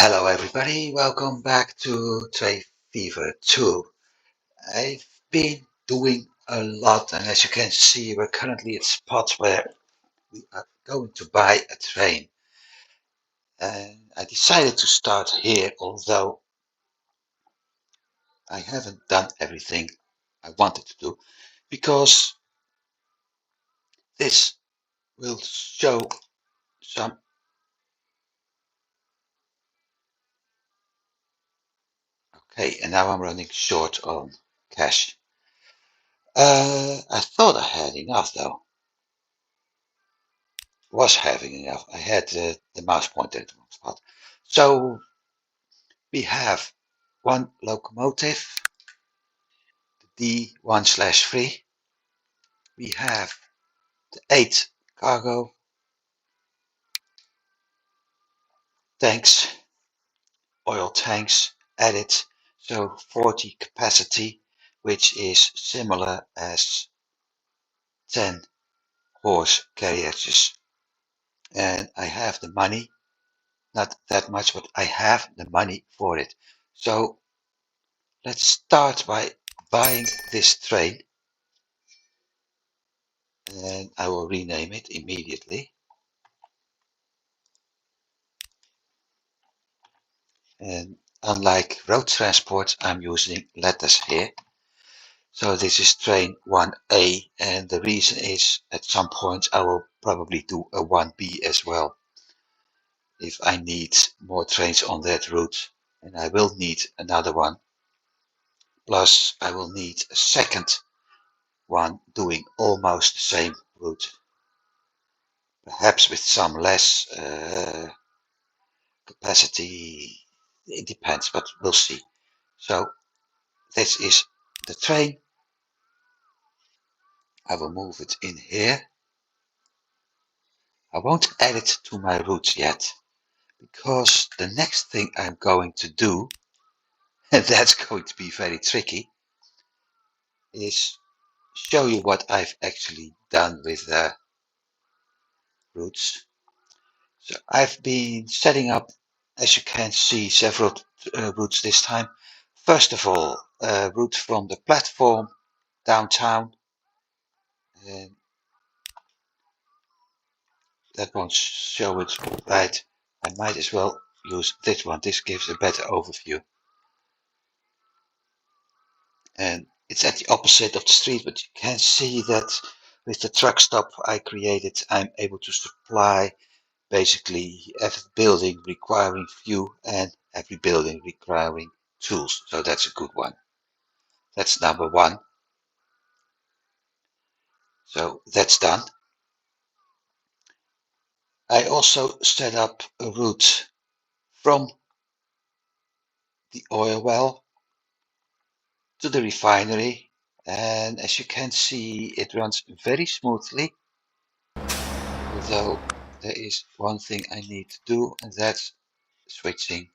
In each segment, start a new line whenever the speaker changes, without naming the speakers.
Hello everybody, welcome back to Train Fever 2. I've been doing a lot, and as you can see we're currently at spots where we are going to buy a train. And I decided to start here, although I haven't done everything I wanted to do, because this will show some... Okay, and now I'm running short on cash. I thought I had enough though. Was having enough. I had the mouse pointer at the wrong spot. So we have one locomotive, the D1/3. We have the 8 cargo tanks, oil tanks added, so 40 capacity, which is similar as 10 horse carriages. And I have the money, not that much, but I have the money for it. So let's start by buying this train, and I will rename it immediately. And unlike road transport, I'm using letters here. So this is train 1A, and the reason is at some point I will probably do a 1B as well if I need more trains on that route, and I will need another one. Plus I will need a second one doing almost the same route, perhaps with some less capacity. It depends, but we'll see. So this is the train. I will move it in here. I won't add it to my routes yet, because the next thing I'm going to do, and that's going to be very tricky, is show you what I've actually done with the routes. So I've been setting up, as you can see, several routes this time. First of all, a route from the platform downtown, and that won't show it right. I might as well use this one. This gives a better overview. And it's at the opposite of the street, but you can see that with the truck stop I created, I'm able to supply basically every building requiring fuel and every building requiring tools. So that's a good one. That's number one. So that's done. I also set up a route from the oil well to the refinery, and as you can see it runs very smoothly, although there is one thing I need to do, and that's switching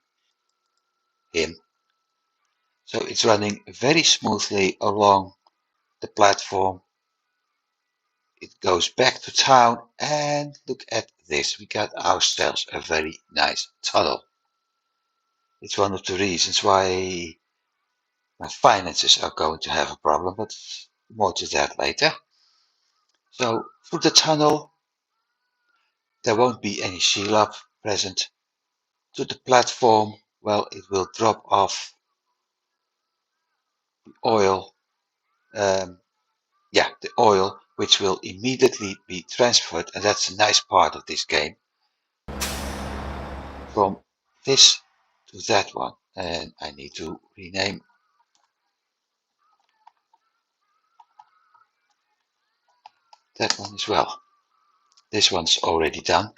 him. So it's running very smoothly along the platform. It goes back to town, and look at this, we got ourselves a very nice tunnel. It's one of the reasons why my finances are going to have a problem, but more to that later. So through the tunnel there won't be any seal up present. To the platform, well, it will drop off the oil, the oil, which will immediately be transferred, and that's a nice part of this game, from this to that one. And I need to rename that one as well. This one's already done.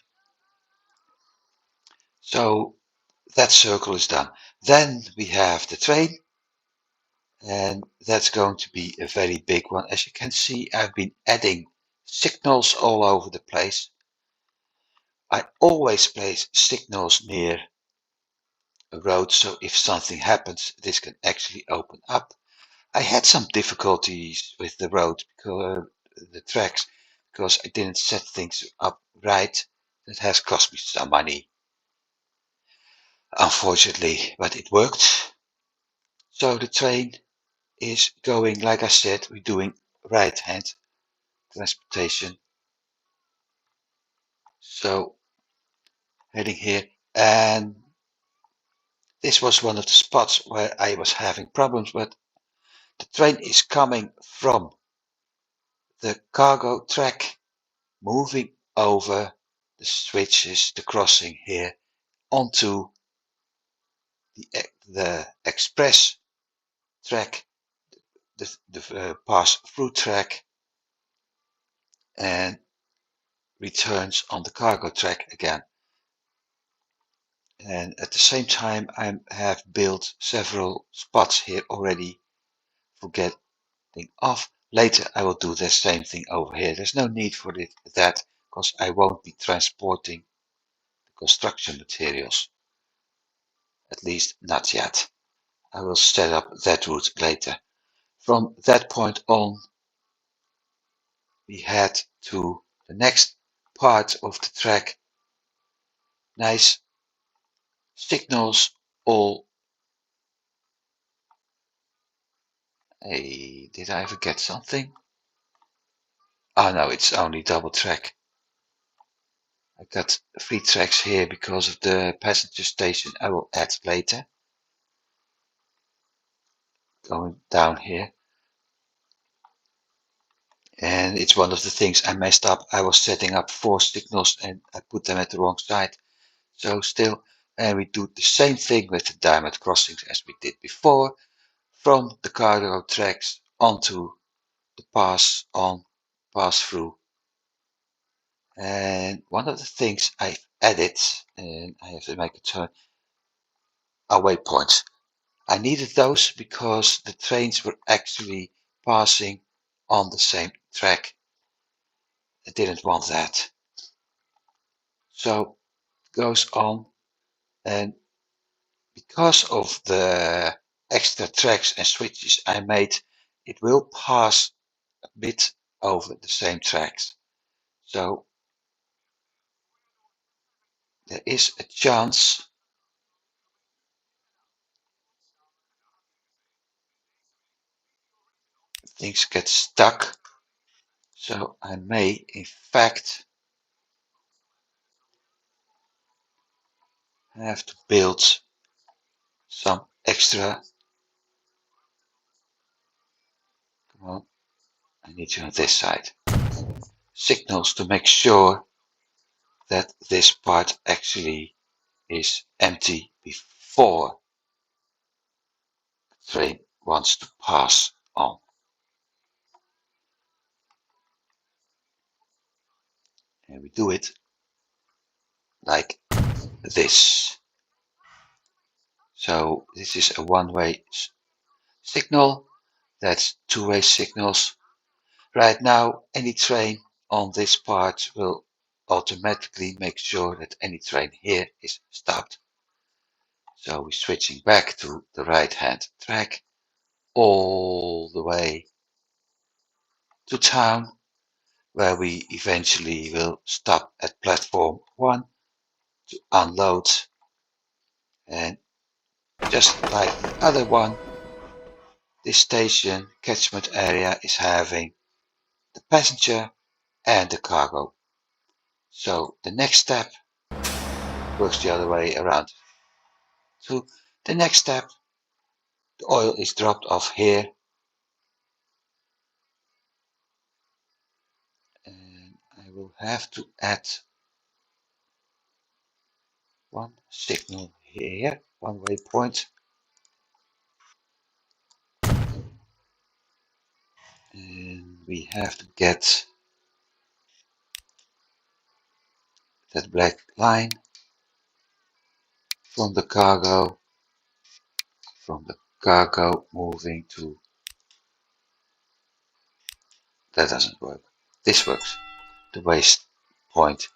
So that circle is done. Then we have the train, and that's going to be a very big one. As you can see, I've been adding signals all over the place. I always place signals near a road, so if something happens, this can actually open up. I had some difficulties with the road, because the tracks, because I didn't set things up right. That has cost me some money. unfortunately, but it worked. So the train is going, like I said, we're doing right hand transportation. So heading here, and this was one of the spots where I was having problems, but the train is coming from the cargo track, moving over the switches, the crossing here, onto the express track, the pass-through track, and returns on the cargo track again. And at the same time, I have built several spots here already for getting off. Later, I will do the same thing over here. There's no need for that because I won't be transporting the construction materials. At least not yet. I will set up that route later. From that point on, we head to the next part of the track. Nice signals all. Hey, did I forget something? Oh no, it's only double track. I got 3 tracks here because of the passenger station I will add later. Going down here. And it's one of the things I messed up. I was setting up 4 signals and I put them at the wrong side. So still, and we do the same thing with the diamond crossings as we did before. From the cargo tracks onto the pass through. And one of the things I've added, and I have to make a turn, are waypoints. I needed those because the trains were actually passing on the same track. I didn't want that. So it goes on, and because of the extra tracks and switches I made, it will pass a bit over the same tracks. So there is a chance things get stuck. So I may, in fact, have to build some extra. Come on, I need you on this side. Signals to make sure that this part actually is empty before the train wants to pass on. And we do it like this. So this is a one-way signal. That's two-way signals. Right now, any train on this part will automatically make sure that any train here is stopped. So we're switching back to the right-hand track all the way to town, where we eventually will stop at platform 1 to unload. And just like the other one, this station catchment area is having the passenger and the cargo. So the next step works the other way around. So the next step, the oil is dropped off here. And I will have to add one signal here, one waypoint. And we have to get that black line from the cargo moving to. That doesn't work. This works. The waste point.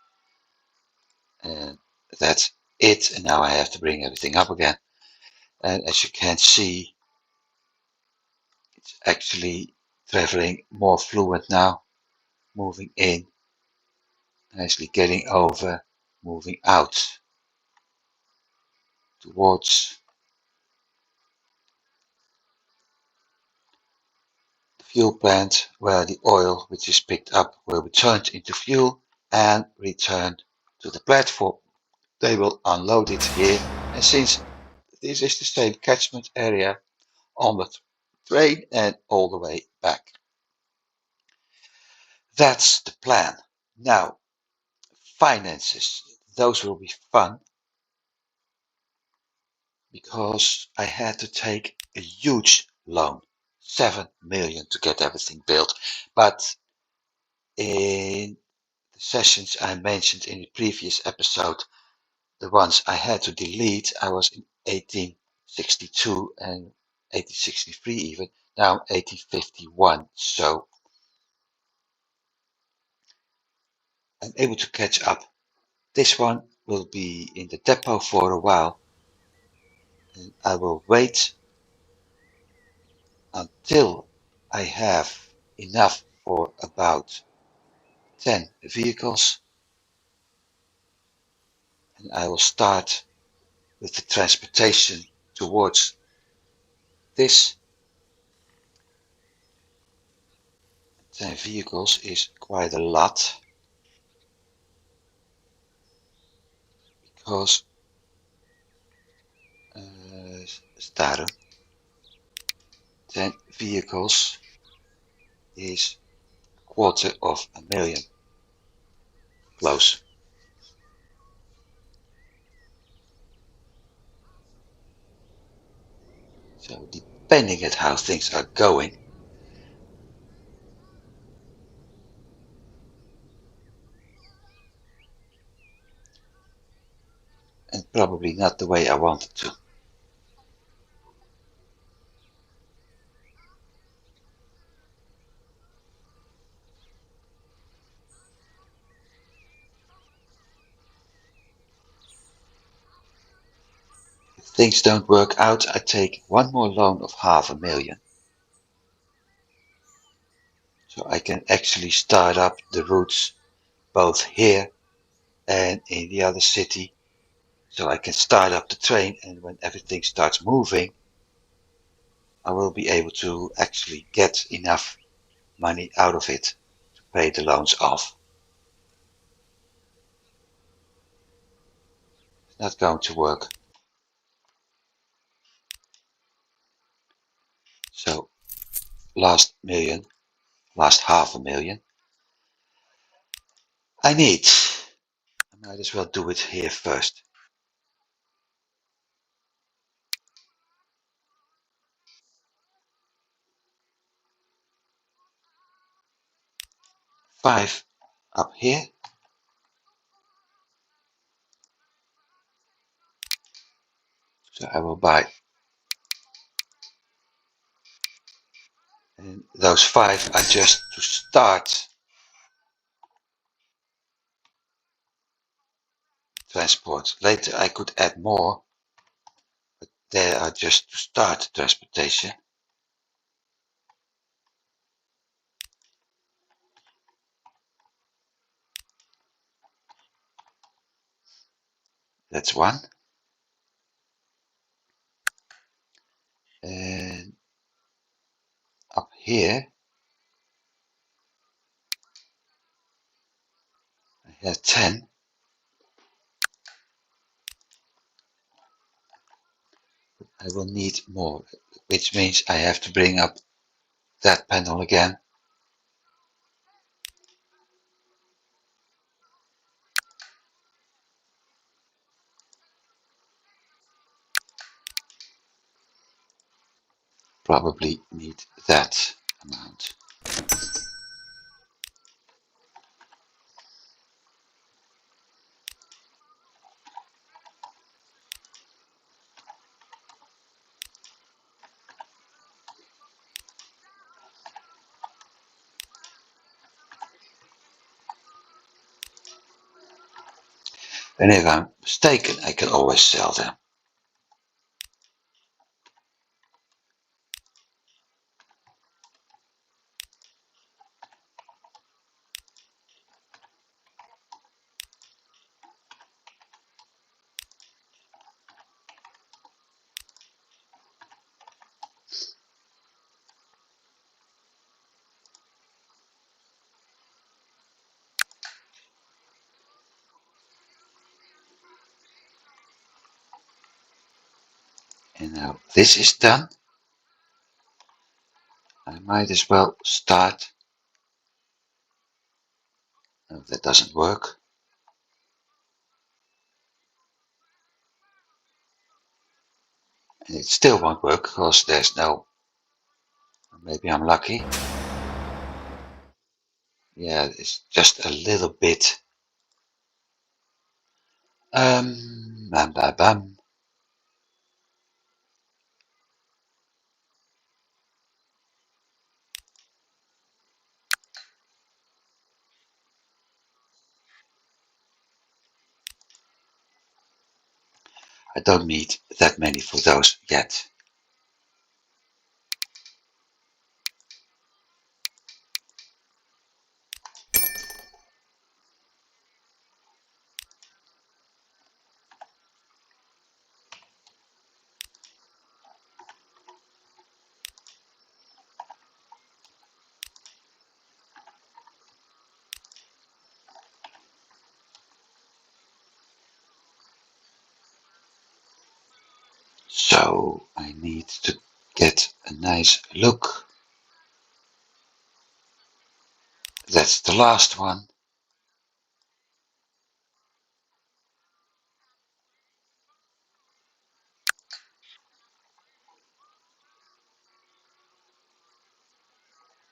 And that's it. And now I have to bring everything up again. And as you can see, it's actually traveling more fluid now. Moving in, nicely getting over, moving out. towards the fuel plant, where the oil which is picked up will be turned into fuel and returned to the platform. They will unload it here, and since this is the same catchment area, on the train and all the way back. That's the plan. Now, finances. Those will be fun because I had to take a huge loan, 7 million, to get everything built. But in the sessions I mentioned in the previous episode, the ones I had to delete, I was in 1862 and 1863 even, now 1851. So I'm able to catch up. This one will be in the depot for a while, and I will wait until I have enough for about 10 vehicles, and I will start with the transportation towards this. 10 vehicles is quite a lot because staren, 10 vehicles is $250,000 close. So depending on how things are going, and probably not the way I wanted to. If things don't work out, I take one more loan of $500,000. So I can actually start up the routes both here and in the other city. So I can start up the train, and when everything starts moving, I will be able to actually get enough money out of it to pay the loans off. It's not going to work. So last $500,000 I need. I might as well do it here first. Five up here. So I will buy. And those 5 are just to start transport. Later I could add more, but they are just to start transportation. That's one. And up here I have 10. I will need more, which means I have to bring up that panel again. Probably need that amount. And if I'm mistaken, I can always sell them. And now this is done. I might as well start. No, that doesn't work. And it still won't work because there's no. Maybe I'm lucky. Yeah, it's just a little bit. Bam, bam, bam. I don't need that many for those yet. So I need to get a nice look. That's the last one.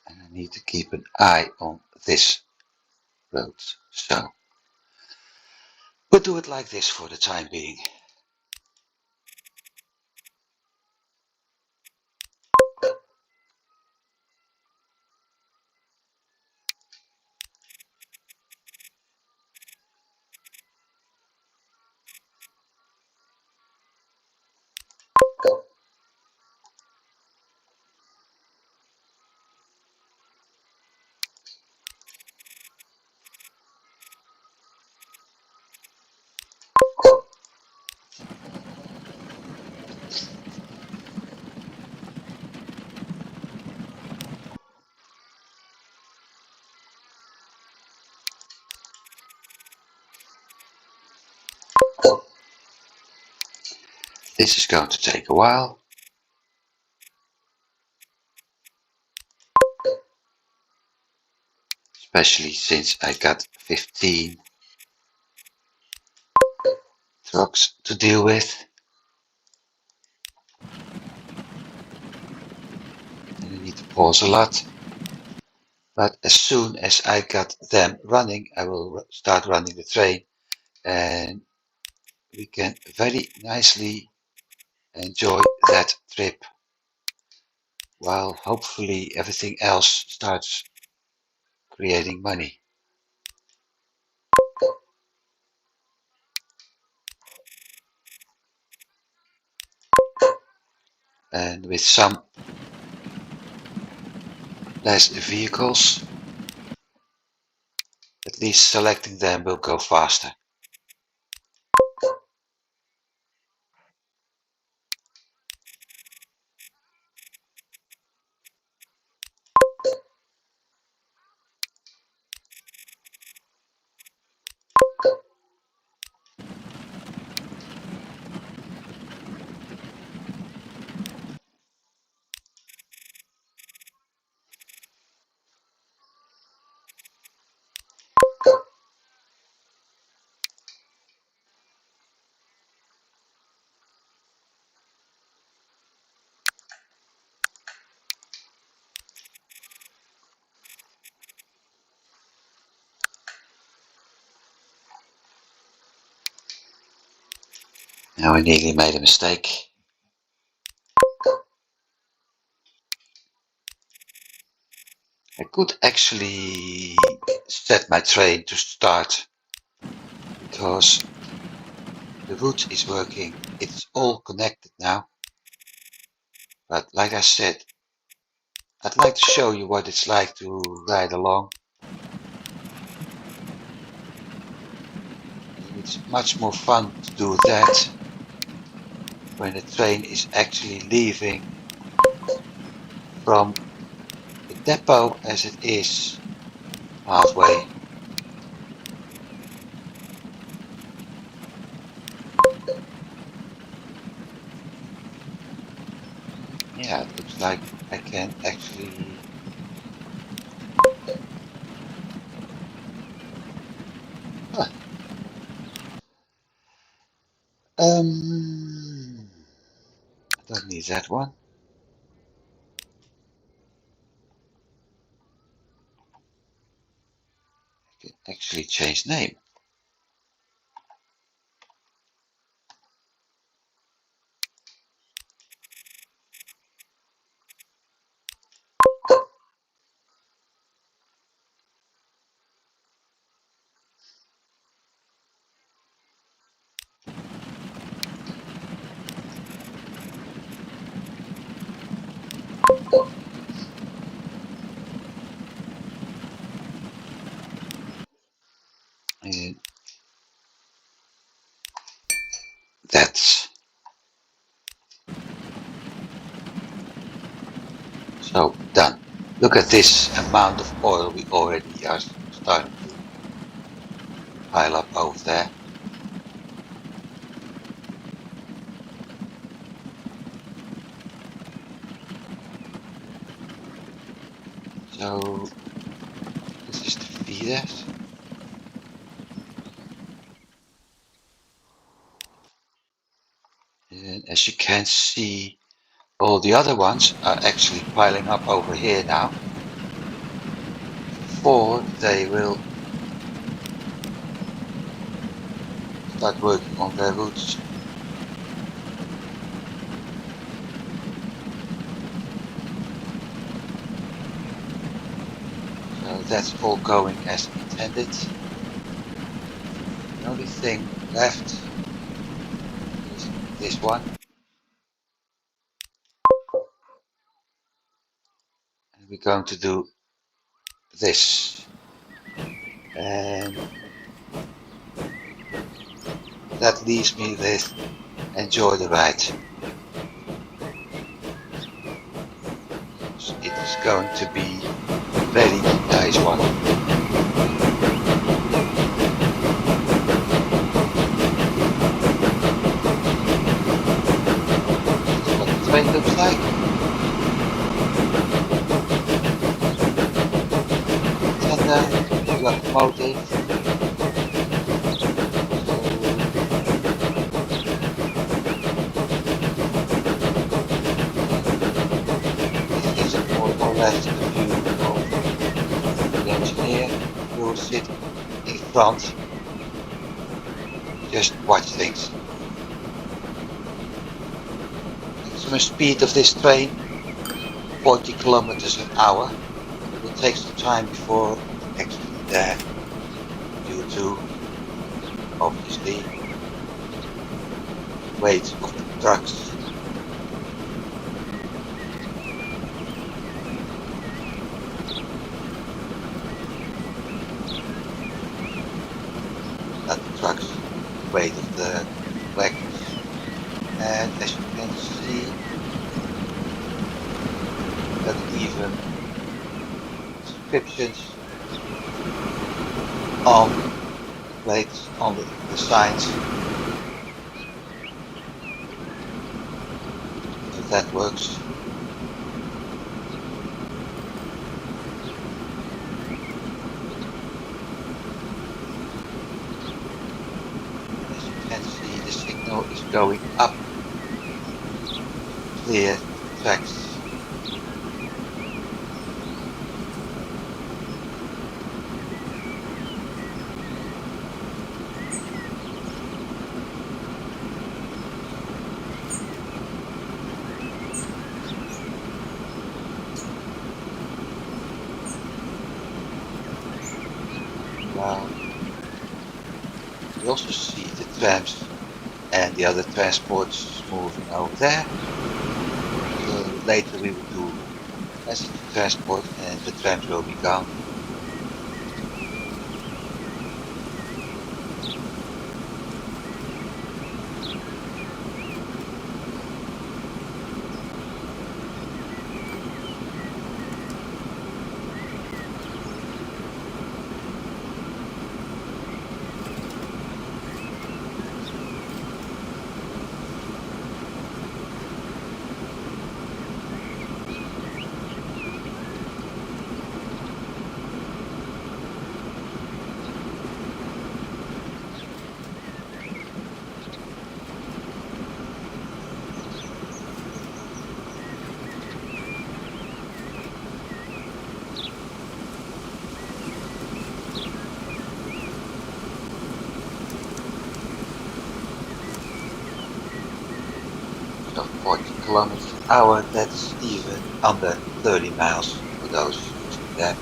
And I need to keep an eye on this road. So we'll do it like this for the time being. This is going to take a while. Especially since I got 15 trucks to deal with. And I need to pause a lot. But as soon as I got them running, I will start running the train. And we can very nicely enjoy that trip while hopefully everything else starts creating money. And with some less vehicles, at least selecting them will go faster. Now I nearly made a mistake. I could actually set my train to start because the route is working. It's all connected now. But like I said, I'd like to show you what it's like to ride along. It's much more fun to do that when the train is actually leaving from the depot as it is halfway. Yeah, it looks like I can actually. Huh. I don't need that one. I can actually change name. And that's so done. Look at this amount of oil we already are starting to pile up over there. So this is the feeders. And as you can see, all the other ones are actually piling up over here now. Before they will start working on their roots. So that's all going as intended. The only thing left is this one. And we're going to do this. And that leaves me with enjoy the ride. It is going to be a very nice one. That's what the train looks like. Tender, locomotive. This is more or less the view of the engineer who will sit in front, just watch things. Maximum speed of this train, 40 kilometers an hour. It will take some time before it's actually there, due to obviously weight of the trucks. Not the trucks, the weight of the wagons. And as you can see, that even inscriptions on the plates, on the signs. So that works. As you can see, the signal is going up. Clear tracks. We also see the trams and the other transports moving over there. So later we will do passenger transport and the trams will be gone. of 40 kilometers an hour. That's even under 30 miles for those using that.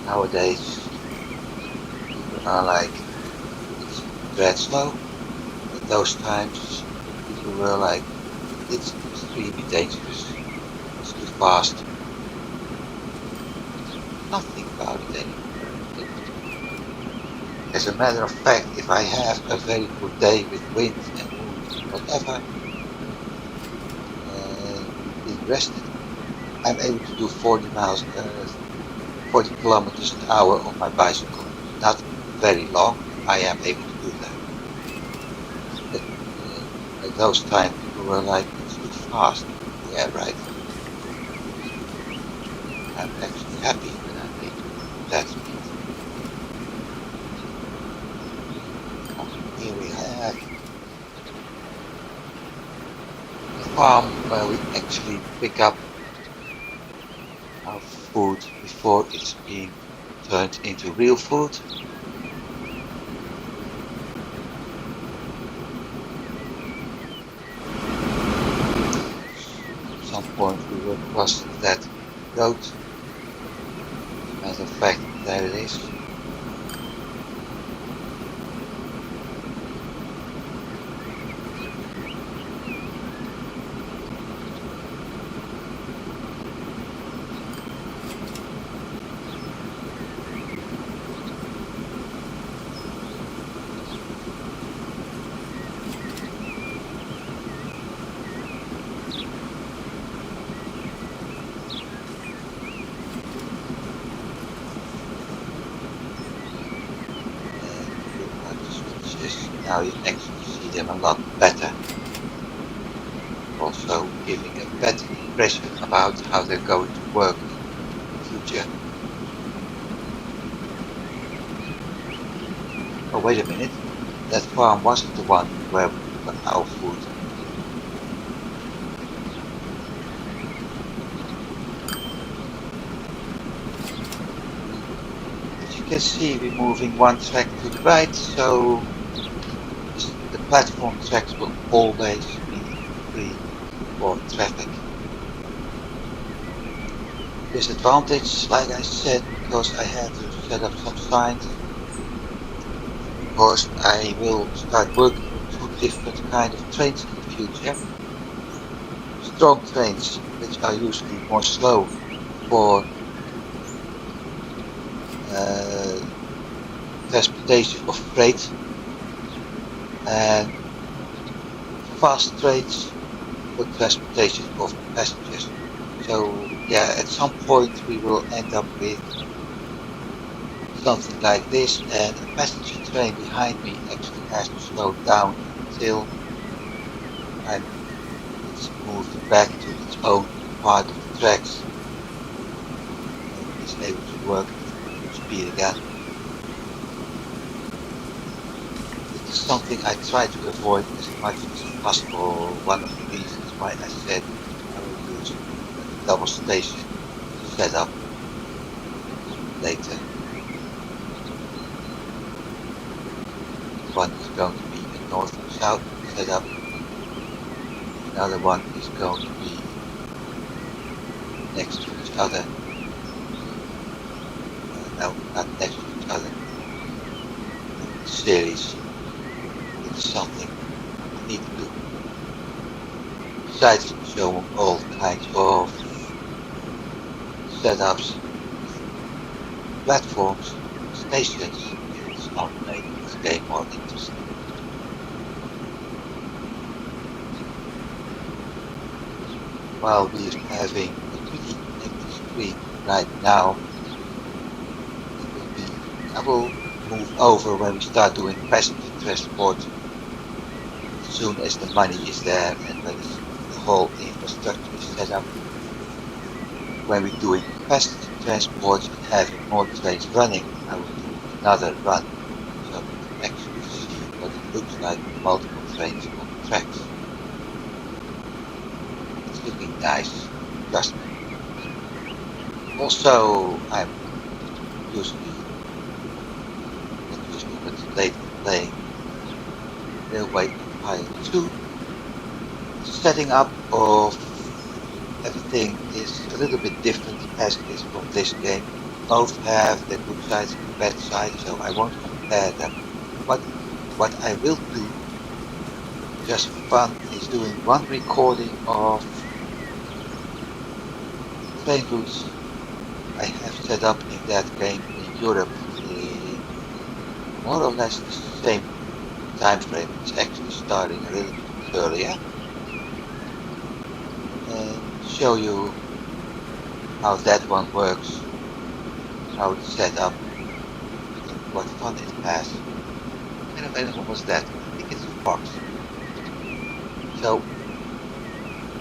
Nowadays, people are like, it's that slow. At those times, people were like, it's extremely dangerous. It's too fast. Nothing about it anymore. As a matter of fact, if I have a very good day with wind and moon and whatever, and being rested, I'm able to do 40 kilometers an hour on my bicycle. Not very long, but I am able to do that. At those times, people were like, it's too fast. Yeah, right. I'm actually happy when I'm able to do that speed. Here we have the farm where we actually pick up our food before it's being turned into real food. At some point we will cross that road. As a matter of fact, there it is. Now you actually see them a lot better. Also giving a better impression about how they're going to work in the future. Oh, wait a minute. That farm wasn't the one where we got our food. As you can see, we're moving one track to the right, so the platform tracks will always be free for traffic. Disadvantage, like I said, because I had to set up some signs. Because I will start working with two different kind of trains in the future. Strong trains, which are usually more slow for transportation of freight, and fast trains for transportation of passengers. So yeah, at some point we will end up with something like this, and a passenger train behind me actually has to slow down until it's moved back to its own part of the tracks and is able to work at full speed again. It is something I try to avoid as much as possible. One of the reasons why I said I will use a double station setup later. One is going to be a north and south setup. Another one is going to be next to each other. No, not next to each other. Series. It's something I need to do. Besides showing all kinds of setups, platforms, stations, it's not making this game more interesting. While we're having a pretty empty screen right now, I will move over when we start doing passenger transport as soon as the money is there and when the whole infrastructure is set up. When we're doing passenger transport and having more trains running, I will do another run so we can actually see what it looks like with multiple trains on the tracks. It's looking nice, trust me. Also, I'm usually, not usually, but lately playing Railway Empire 2. The setting up of everything is a little bit different as is from this game. Both have their good sides and bad sides, so I won't compare them. But what I will do, just for fun, is doing one recording of train routes I have set up in that game in Europe in more or less the same time frame. It's actually starting a little bit earlier, and show you how that one works, how it's set up, and what fun it has. What kind of animal was that? I think it's a fox. So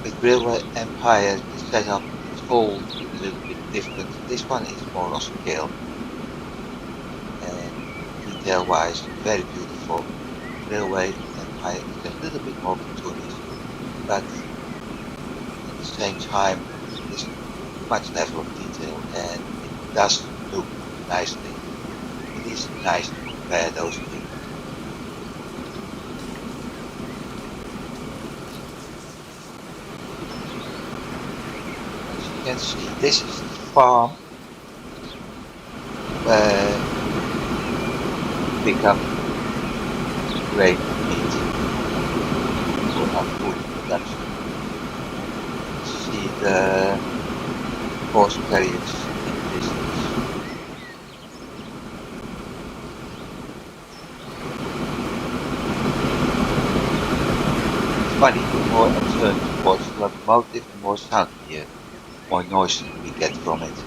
with Railway Empire, the setup is all a little bit different. This one is more on scale, and detail-wise, very beautiful. Railway Empire is a little bit more cartoonish, but at the same time, there's much level of detail, and it does look nicely. It is nice to compare those two. As you can see, this is the farm where we pick up grain and meat for our food production. See the horse carriage in the distance. It's funny, the more I turn towards the locomotive, the more sound we hear, more noise we get from it.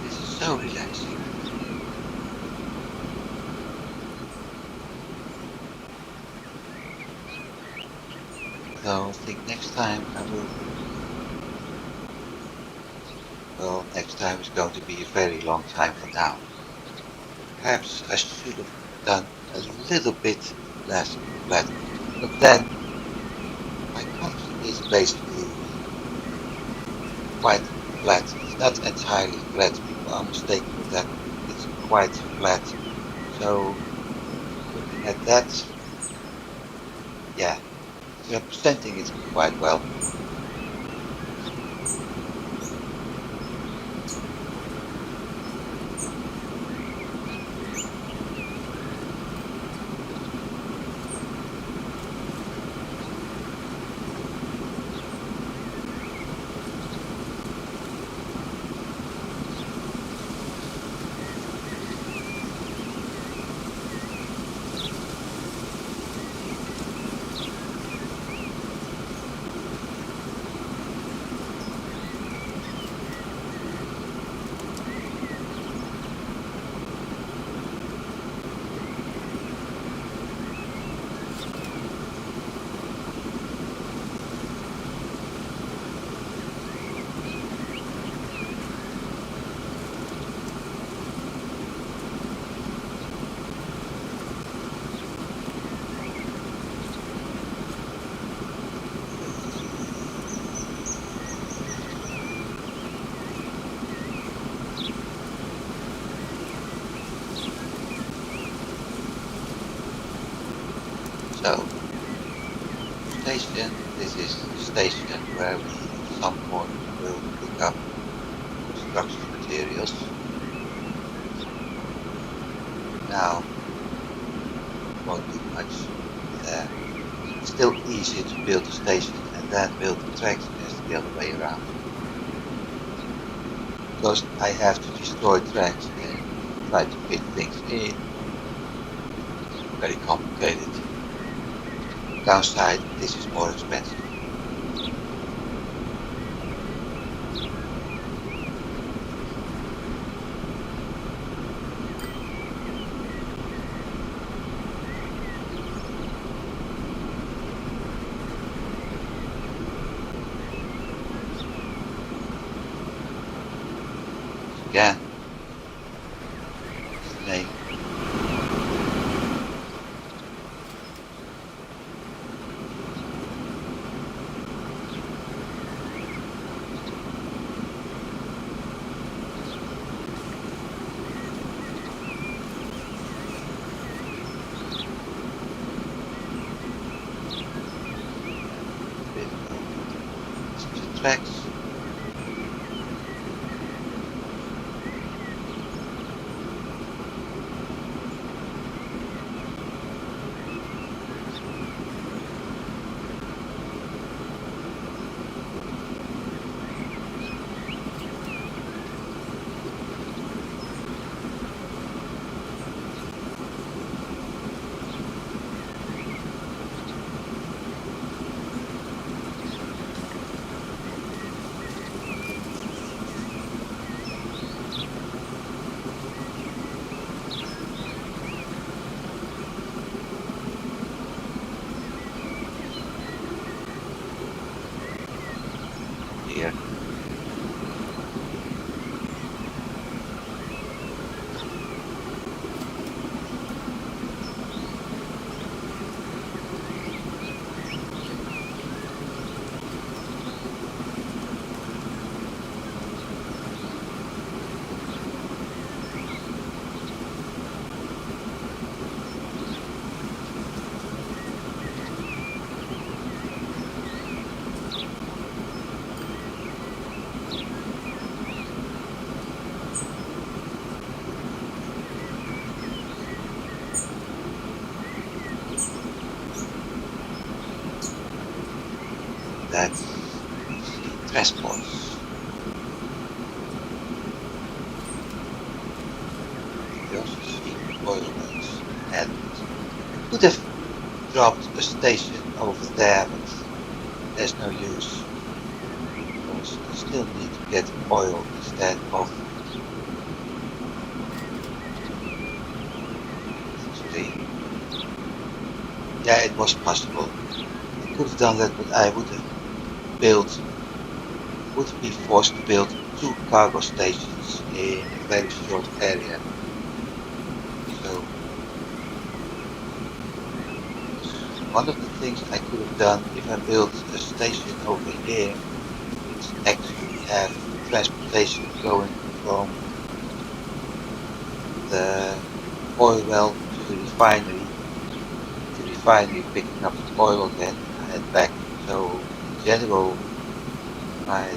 This is so relaxing. So I think next time I will. Well, next time is going to be a very long time from now. Perhaps I should have done a little bit less flat. But then my country is basically quite flat. It's not entirely flat. People are mistaken with that. It's quite flat. So looking at that, yeah, it's representing it quite well. So station. This is the station where we at some point will pick up construction materials. Now, won't do much there. It's still easier to build a station and then build the tracks as the other way around. Because I have to destroy tracks and try to fit things in. Very complicated. Downside, this is more expensive. Again, it's the name. The tracks. Here. That's the transports. You also see oil wells, and I could have dropped a station over there, but there's no use because I still need to get oil instead of actually. Yeah, it was possible. I could have done that, but I would be forced to build 2 cargo stations in a very short area. So one of the things I could have done if I built a station over here is actually have transportation going from the oil well to the refinery picking up the oil again and back. So in general my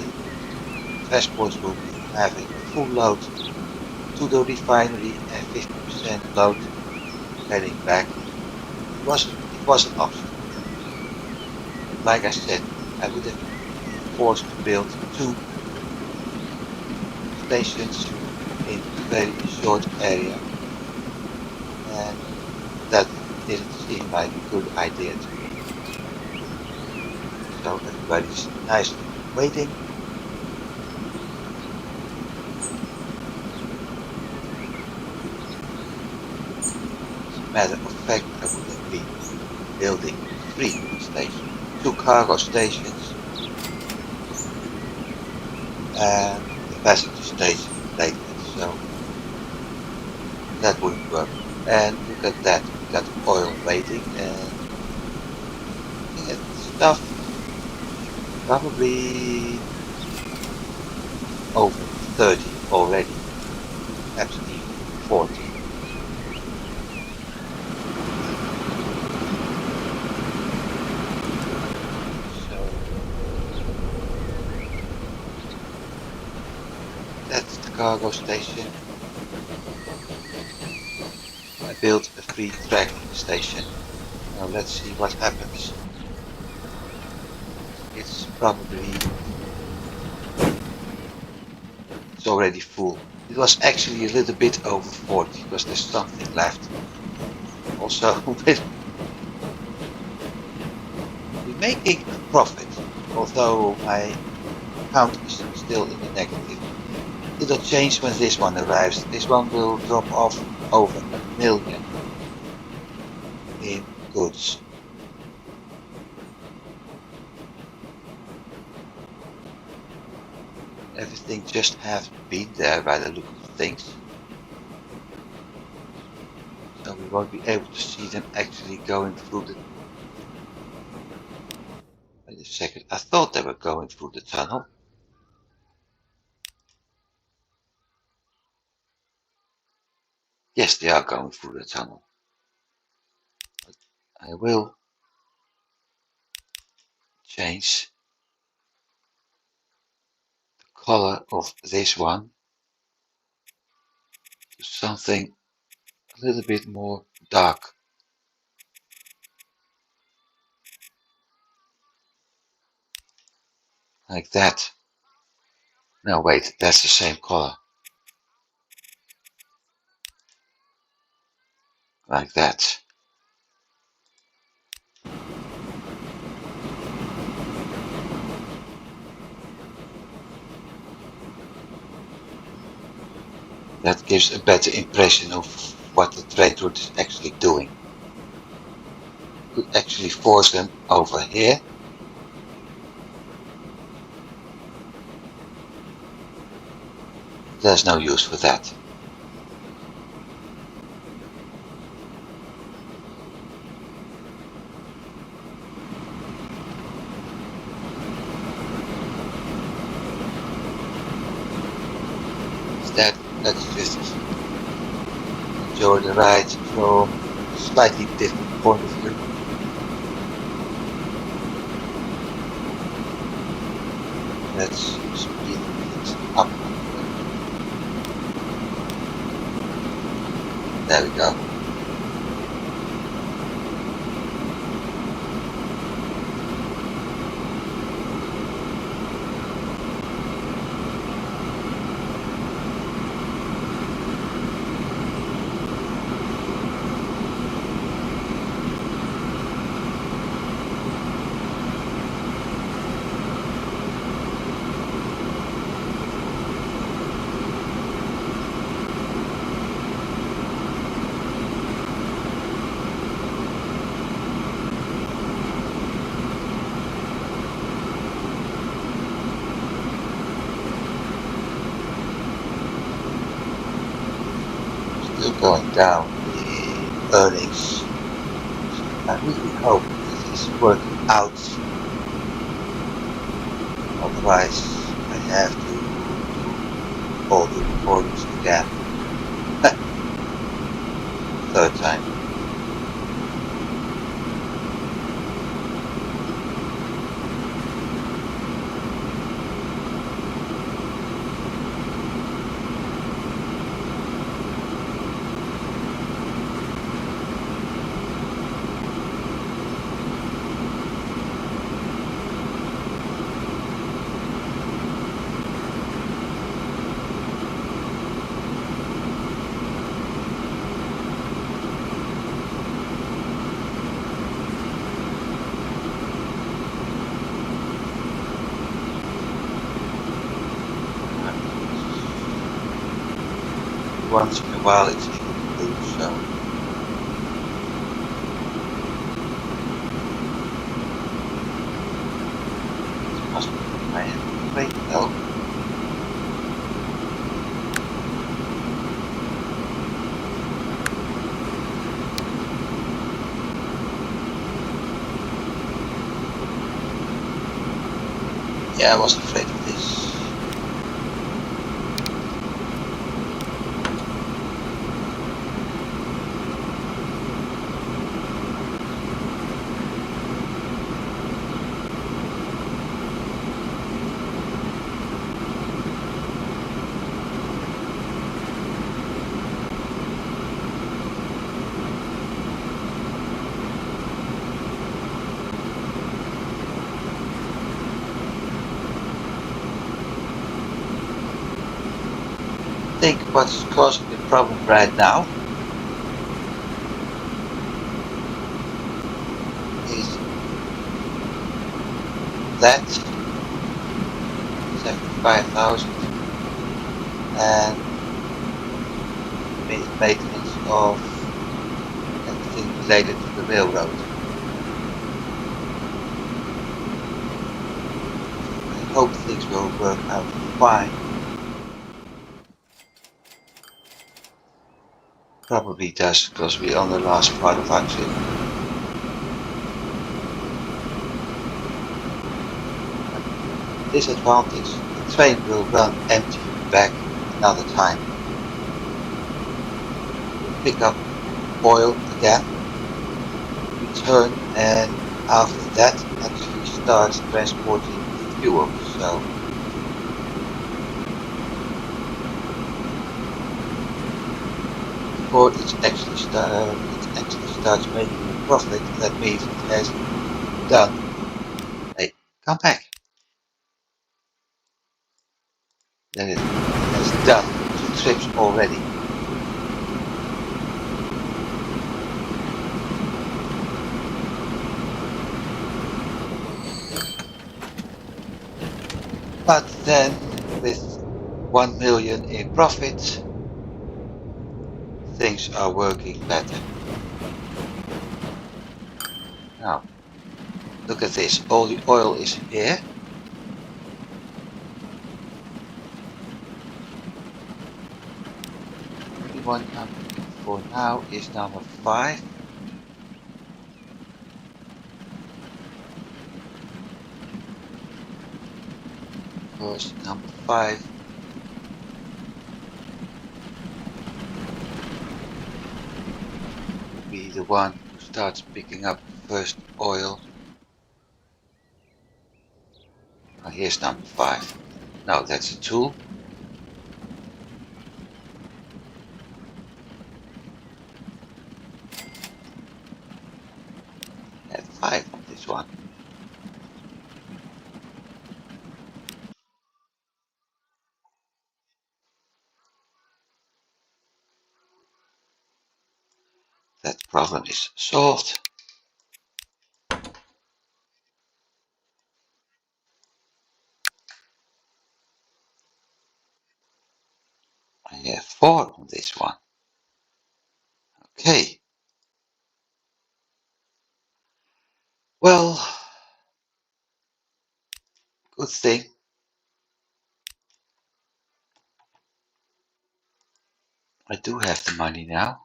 transports will be having a full load to the refinery and 50% load heading back. It was an option. Like I said, I would have been forced to build 2 stations in a very short area, and that didn't seem like a good idea to me. So everybody's nicely waiting. As a matter of fact, I would have been building 3 stations, 2 cargo stations and a passenger station later, so that wouldn't work. And look at that, we got oil waiting, and looking at stuff, probably over 30 already, perhaps even 40. cargo station. I built a free track station. Now let's see what happens. It's already full. It was actually a little bit over 40 because there's something left. Also, we're making a profit, although my account is still in the negative. It'll change when this one arrives. This one will drop off over 1 million in goods. Everything just has been there by the look of things. So we won't be able to see them actually going through the... Wait a second, I thought they were going through the tunnel. Yes, they are going through the tunnel. I will change the color of this one to something a little bit more dark. Like that. No, wait, that's the same color. Like that. That gives a better impression of what the trade route is actually doing. Could actually force them over here. There's no use for that. Instead, let's just enjoy the ride from a slightly different point of view. Let's speed things up. There we go. Still going down the earnings. I really hope this is working out. Otherwise, I have to do all the recordings again. Third time. Once in a while it's even blue, so it must be my great help. Yeah, I was afraid of this. think what's causing the problem right now is that 75,000 and maintenance of everything related to the railroad. I hope things will work out fine. Probably does, because we're on the last part of our trip. Disadvantage, the train will run empty back another time. We'll pick up oil again, return, and after that actually start transporting fuel. So before it actually starts making a profit, that means it has done. Hey, come back. Then it has done 2 trips already. But then with 1 million in profit, things are working better. Now, look at this. All the oil is here. The one I'm looking for now is number 5. Because number 5 will be the one who starts picking up first oil. Oh, here's number 5. No, that's a tool. At 5 on this one. That problem is solved. I have 4 on this one. Okay. Well, good thing. I do have the money now.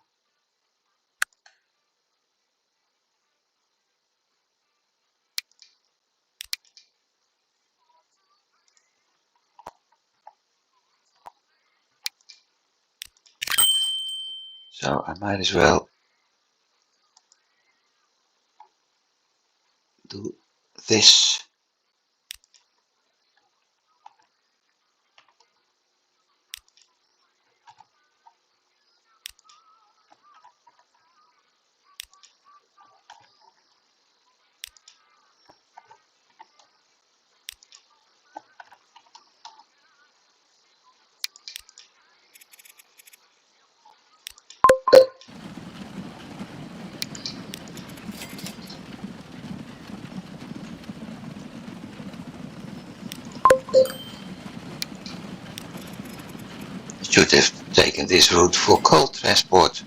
So I might as well do this. Should have taken this route for coal transport.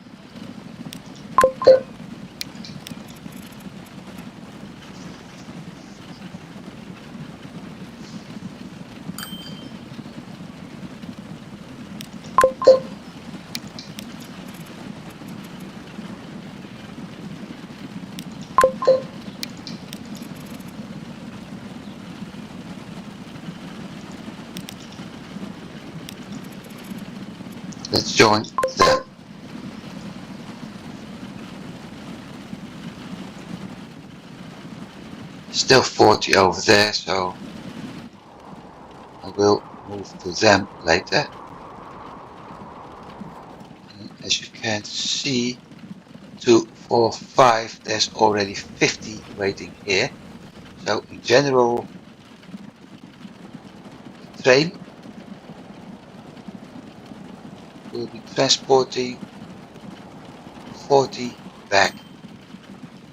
Let's join them. Still 40 over there, so I will move to them later. And as you can see, 2, 4, 5, there's already 50 waiting here. So in general, the train will be transporting 40 back.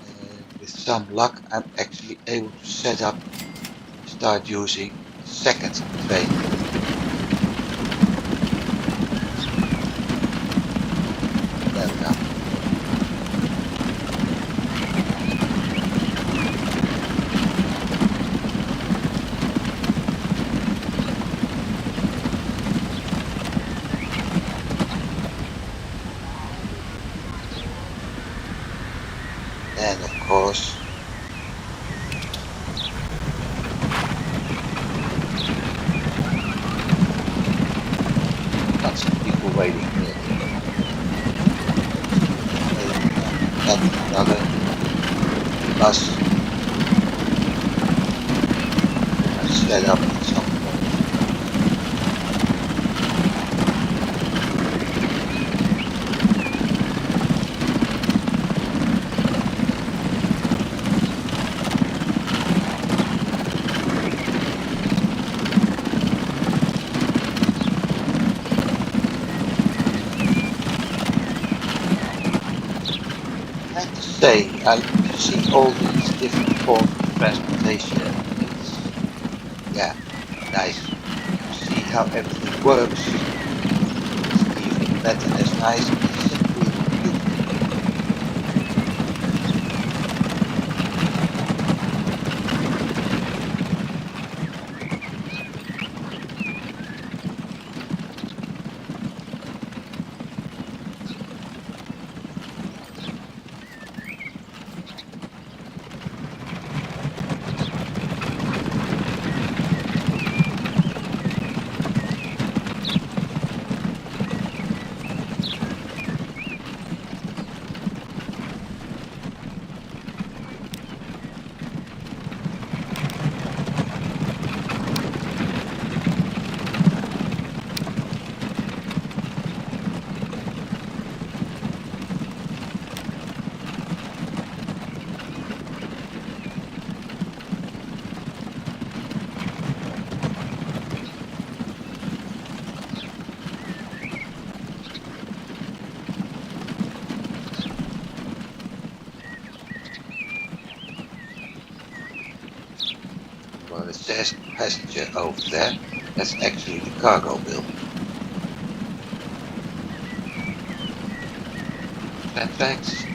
And with some luck, I'm actually able to set up, start using the second train. There we go. And of course, got some people waiting here. And another bus set up at some point. I have to say, I see all these different forms of transportation. It's, yeah, nice to see how everything works. It's even better as nice as simply beautiful. Well, it says passenger over there. That's actually the cargo building. Tram tracks,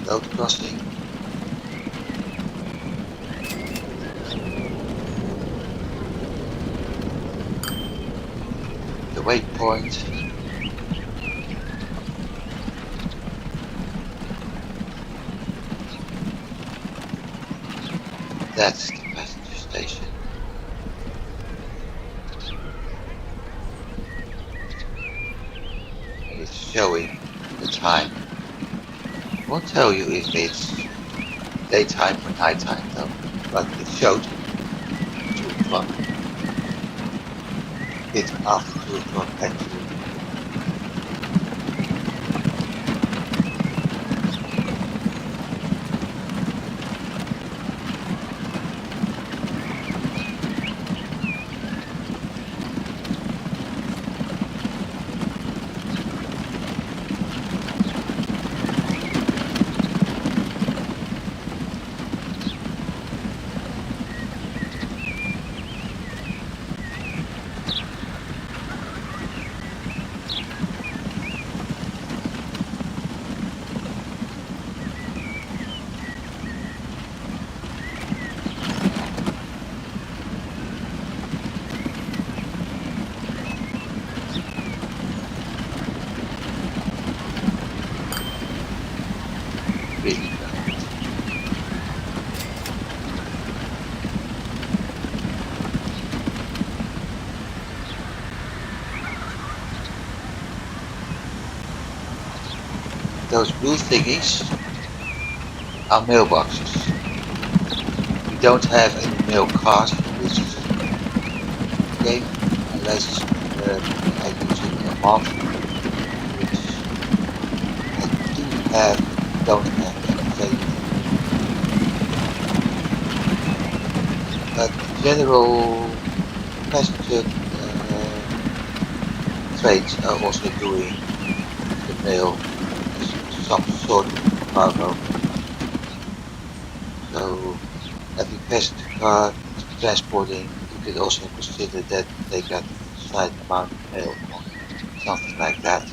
road crossing. The waypoint. That's the passenger station. And it's showing the time. It won't tell you if it's daytime or nighttime though, but it showed 2 o'clock. It's after 2 o'clock actually. Really well. Those blue thingies are mailboxes. We don't have any mail cards for this game unless I use it a month, which I do have, don't have available. But the general passenger trains are also doing the mail as some sort of cargo. So every passenger car transporting, you could also consider that they got a slight amount of mail or something like that.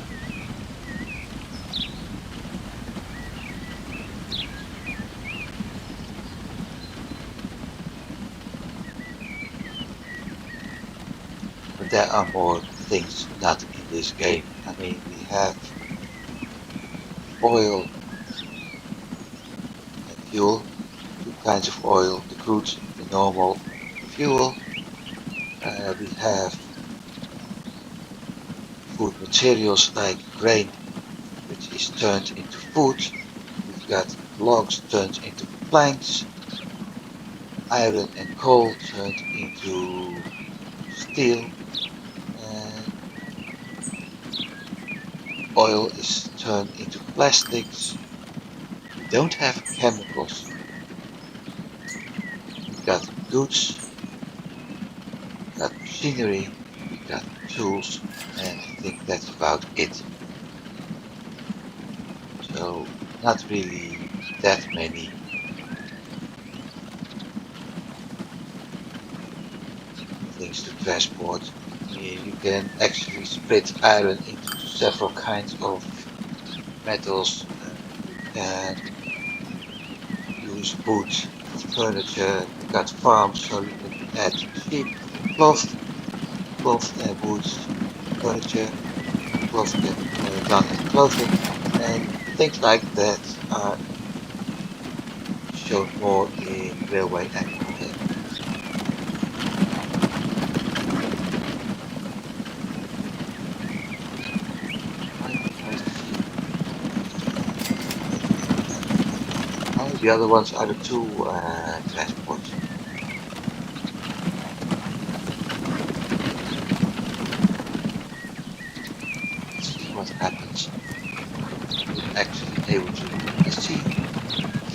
But there are more things not in this game. I mean, we have oil and fuel, two kinds of oil, the crude, the normal fuel. We have food materials like grain, which is turned into food. We've got logs turned into planks, iron and coal turned into steel, and oil is turned into plastics. We don't have chemicals. We got goods, we got machinery, we got tools, and I think that's about it. So not really that many things to transport. You can actually split iron into several kinds of metals. You can use wood for furniture. You got farms, so you can add sheep for cloth and wood furniture. Cloth get done in clothing, and things like that are shown more in railway and container. I see. Oh, the other ones are the two transports. Let's see what happens. We're actually able to. I see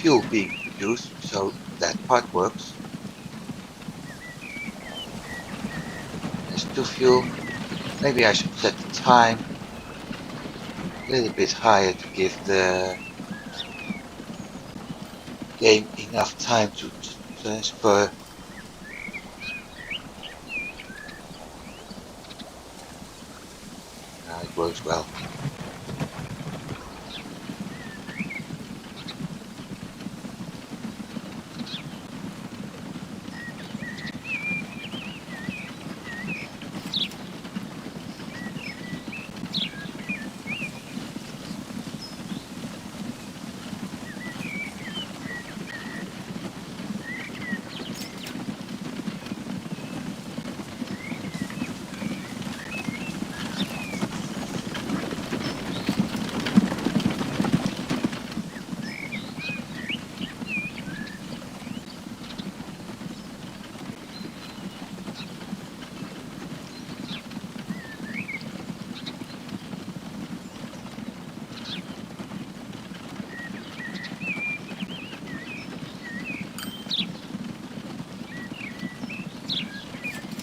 fuel being produced, so that part works. There's two fuel. Maybe I should set the time a little bit higher to give the game enough time to transfer. It works well.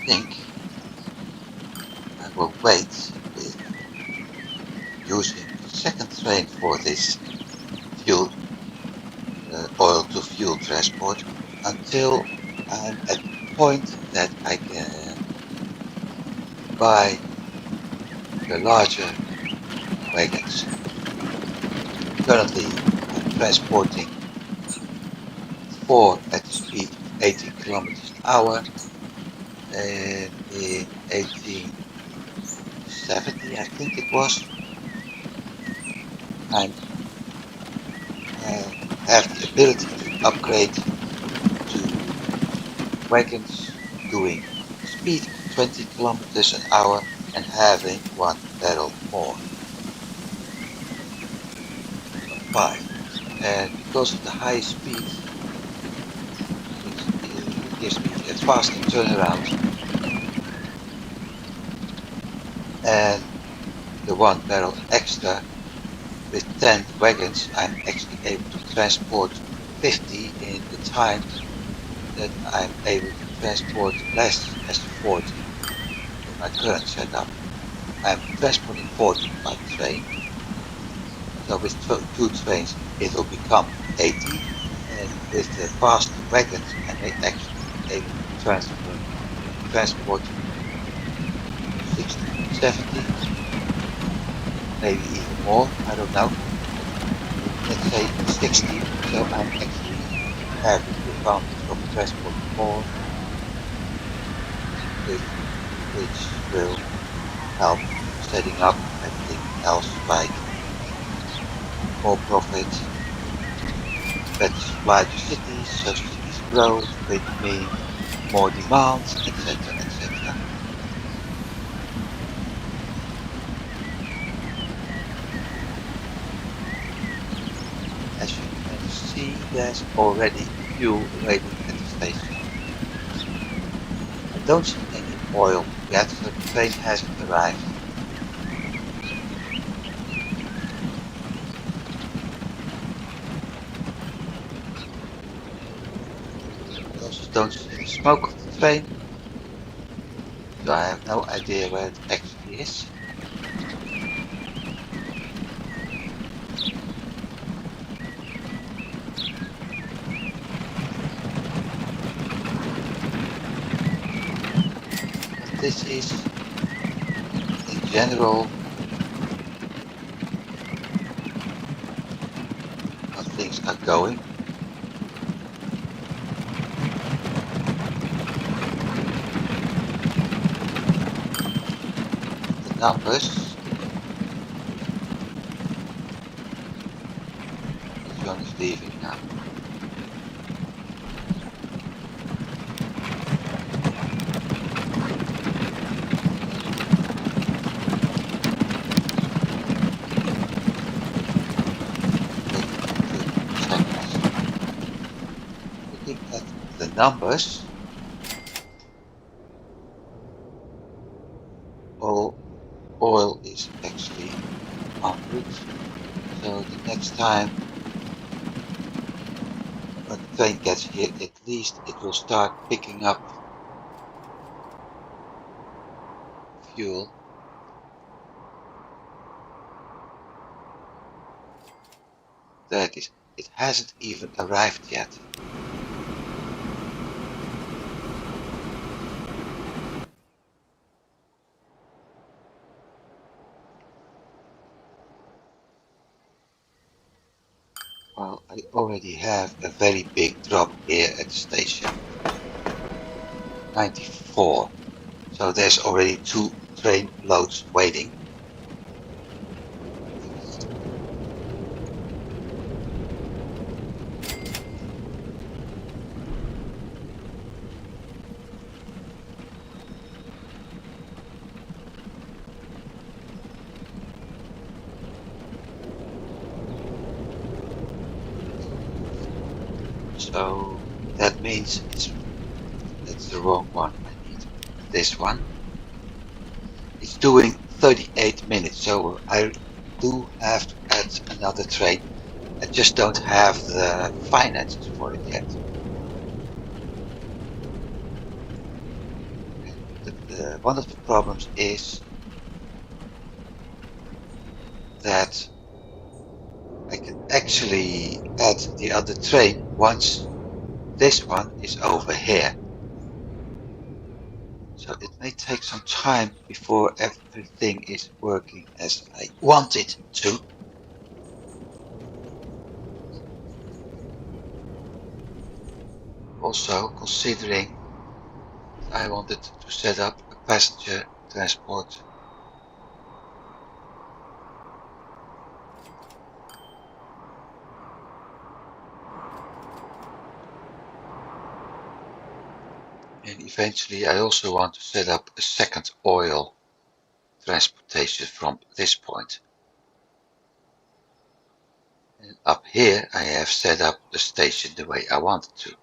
I think I will wait with using the second train for this fuel, oil to fuel transport until I'm at the point that I can buy the larger wagons. Currently, I'm transporting 4 at the speed of 80 kilometers an hour, and in 1870, I think it was, I have the ability to upgrade to wagons doing speed of 20 kilometers an hour and having 1 barrel more. 5. And because of the high speed, it gives me a faster turnaround, and the 1 barrel extra with 10 wagons, I'm actually able to transport 50 in the time that I'm able to transport less as 40 in my current setup. I'm transporting 40 by train. So with two trains it will become 80, and with the fast wagons I may actually be able to transport 60 to 70, maybe even more, I don't know. But let's say 60, so I'm actually having the advantage of transporting more, which will help setting up everything else like more profit, better supply to cities, so cities growth, which mean more demand, etc., etc. As you can see, there's already fuel waiting at the station. I don't see any oil yet, so the train hasn't arrived. I also don't see the smoke of the train, so I have no idea where it actually is. But this is, in general, how things are going. The numbers, John is leaving now. Waiting for 30 seconds. Looking at the numbers, all oil is actually en route. So the next time when the train gets here, at least it will start picking up fuel. There it is. It hasn't even arrived yet. Well, I already have a very big drop here at the station. 94. So there's already two train loads waiting. So that means that's the wrong one. I need this one. It's doing 38 minutes, so I do have to add another train. I just don't have the finances for it yet. One of the problems is that I can actually add the other train once this one is over here. So it may take some time before everything is working as I want it to. Also considering I wanted to set up a passenger transport. And eventually I also want to set up a second oil transportation from this point. And up here I have set up the station the way I wanted to.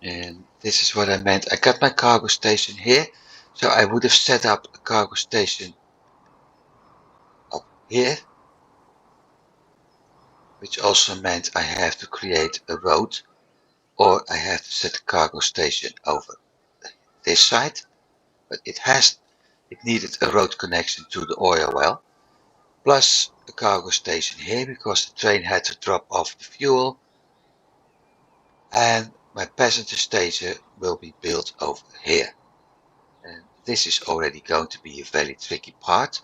And this is what I meant. I got my cargo station here, so I would have set up a cargo station up here. which also meant I have to create a road, or I have to set a cargo station over this side, but it needed a road connection to the oil well, plus a cargo station here because the train had to drop off the fuel, and my passenger station will be built over here. And this is already going to be a very tricky part,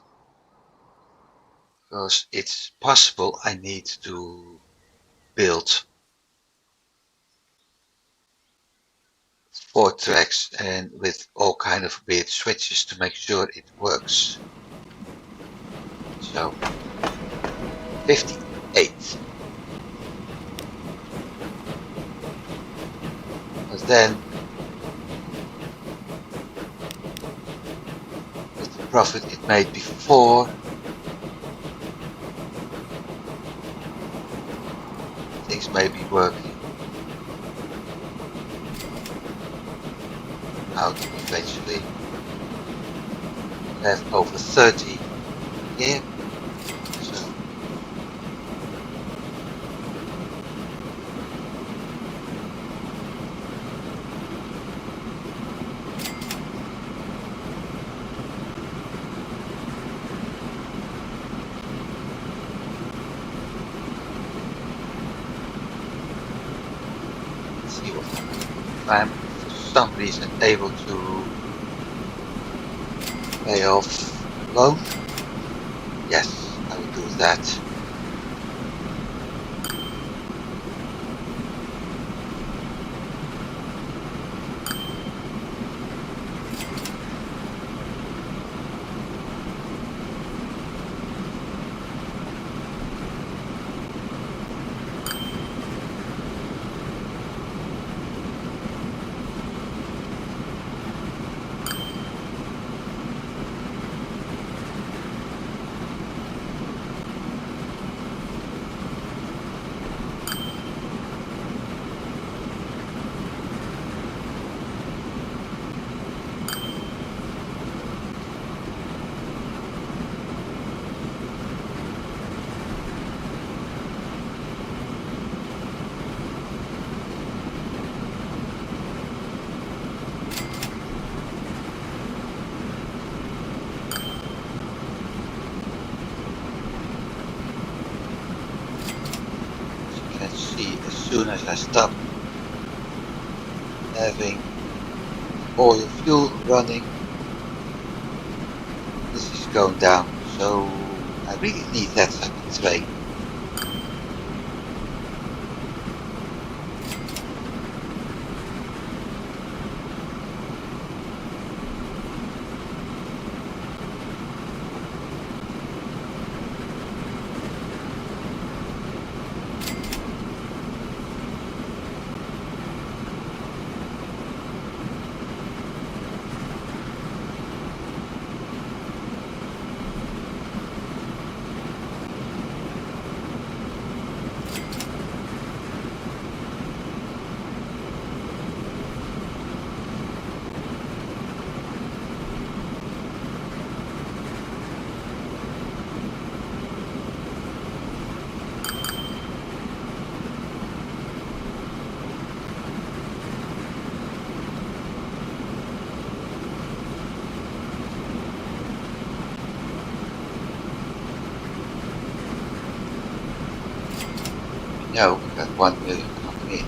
because it's possible I need to build 4 tracks and with all kind of weird switches to make sure it works. So 58. But then with the profit it made before, things may be working out eventually. I have over 30 here. So let's see what happens. If I'm for some reason able to pay off loan, yes, I will do that. Let's see, as soon as I stop having oil fuel running, this is going down, so I really need that second train. No, we got 1 million coming in.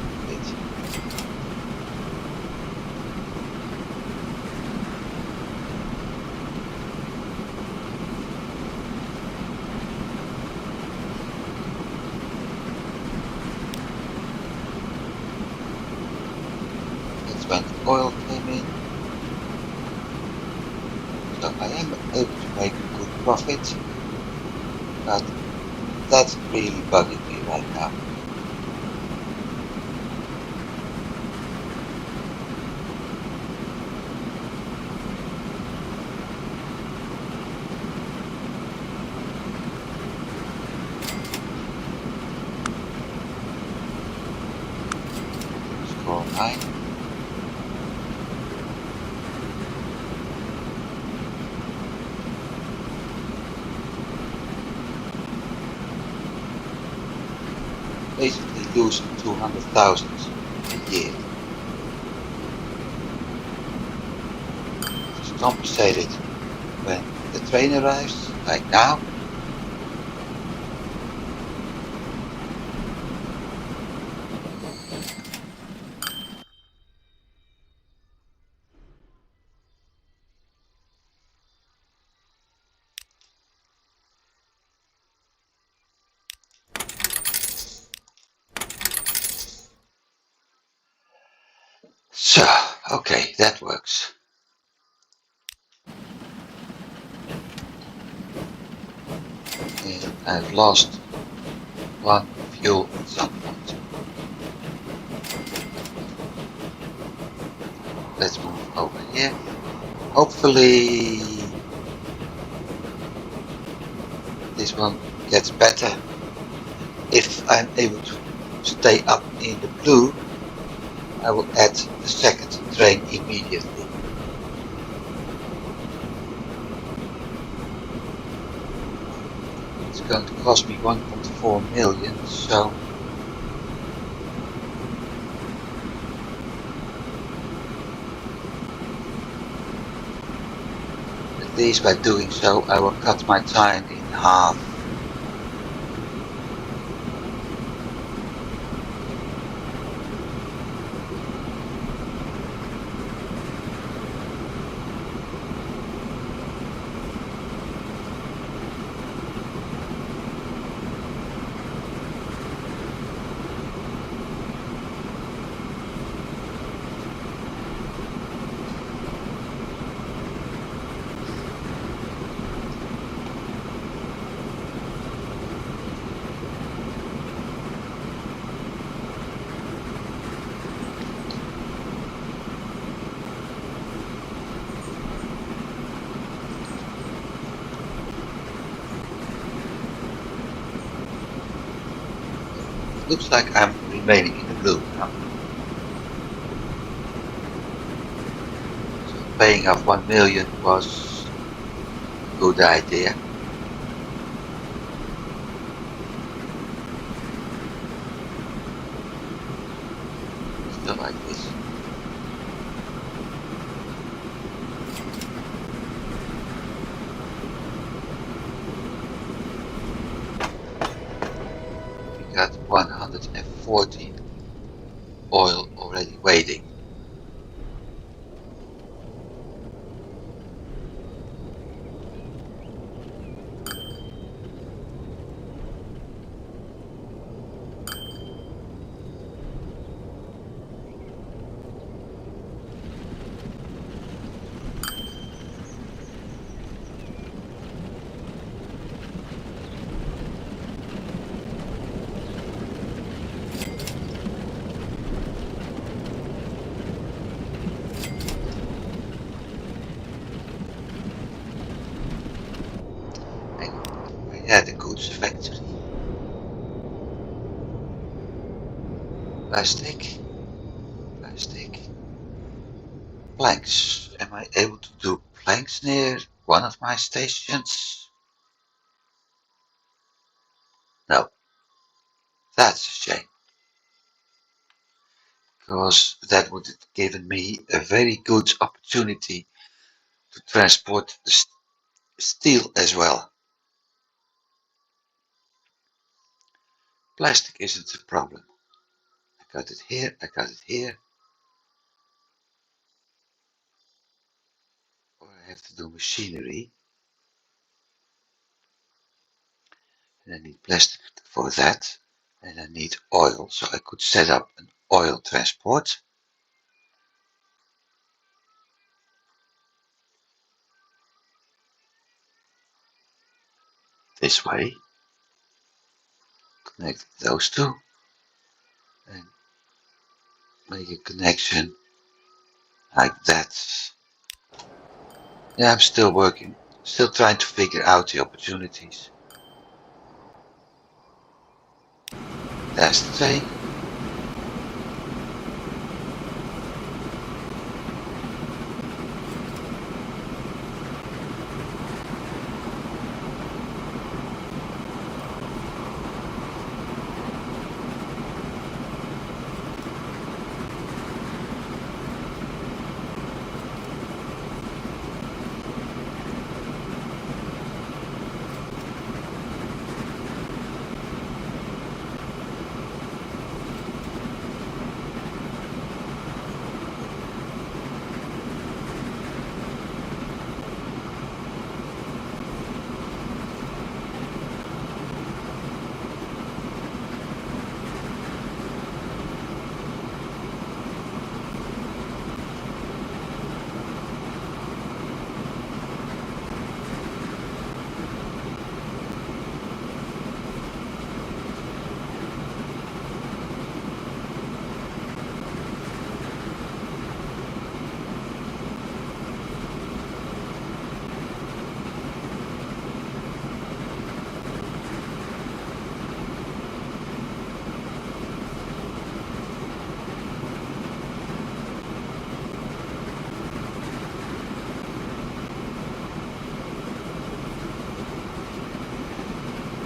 That's when the oil came in. So I am able to make a good profit, but that's really bugging me right now. Score 9. basically lose 200,000 a year. It is compensated when the train arrives, like now. So, okay, that works. And I've lost one fuel at some point. Let's move over here. Hopefully this one gets better. If I'm able to stay up in the blue, I will add the second train immediately. It's going to cost me 1.4 million, so at least by doing so I will cut my time in half. Looks like I'm remaining in the blue now. So paying off 1 million was a good idea. Still like this. We got 114 oil already waiting. Yeah, the goods factory. Plastic. Plastic. Planks. Am I able to do planks near one of my stations? No. That's a shame. Because that would have given me a very good opportunity to transport the steel as well. Plastic isn't a problem. I got it here, I got it here. Or I have to do machinery. And I need plastic for that. And I need oil, so I could set up an oil transport. This way. Connect those two. And make a connection like that. Yeah, I'm still working, still trying to figure out the opportunities. There's the train.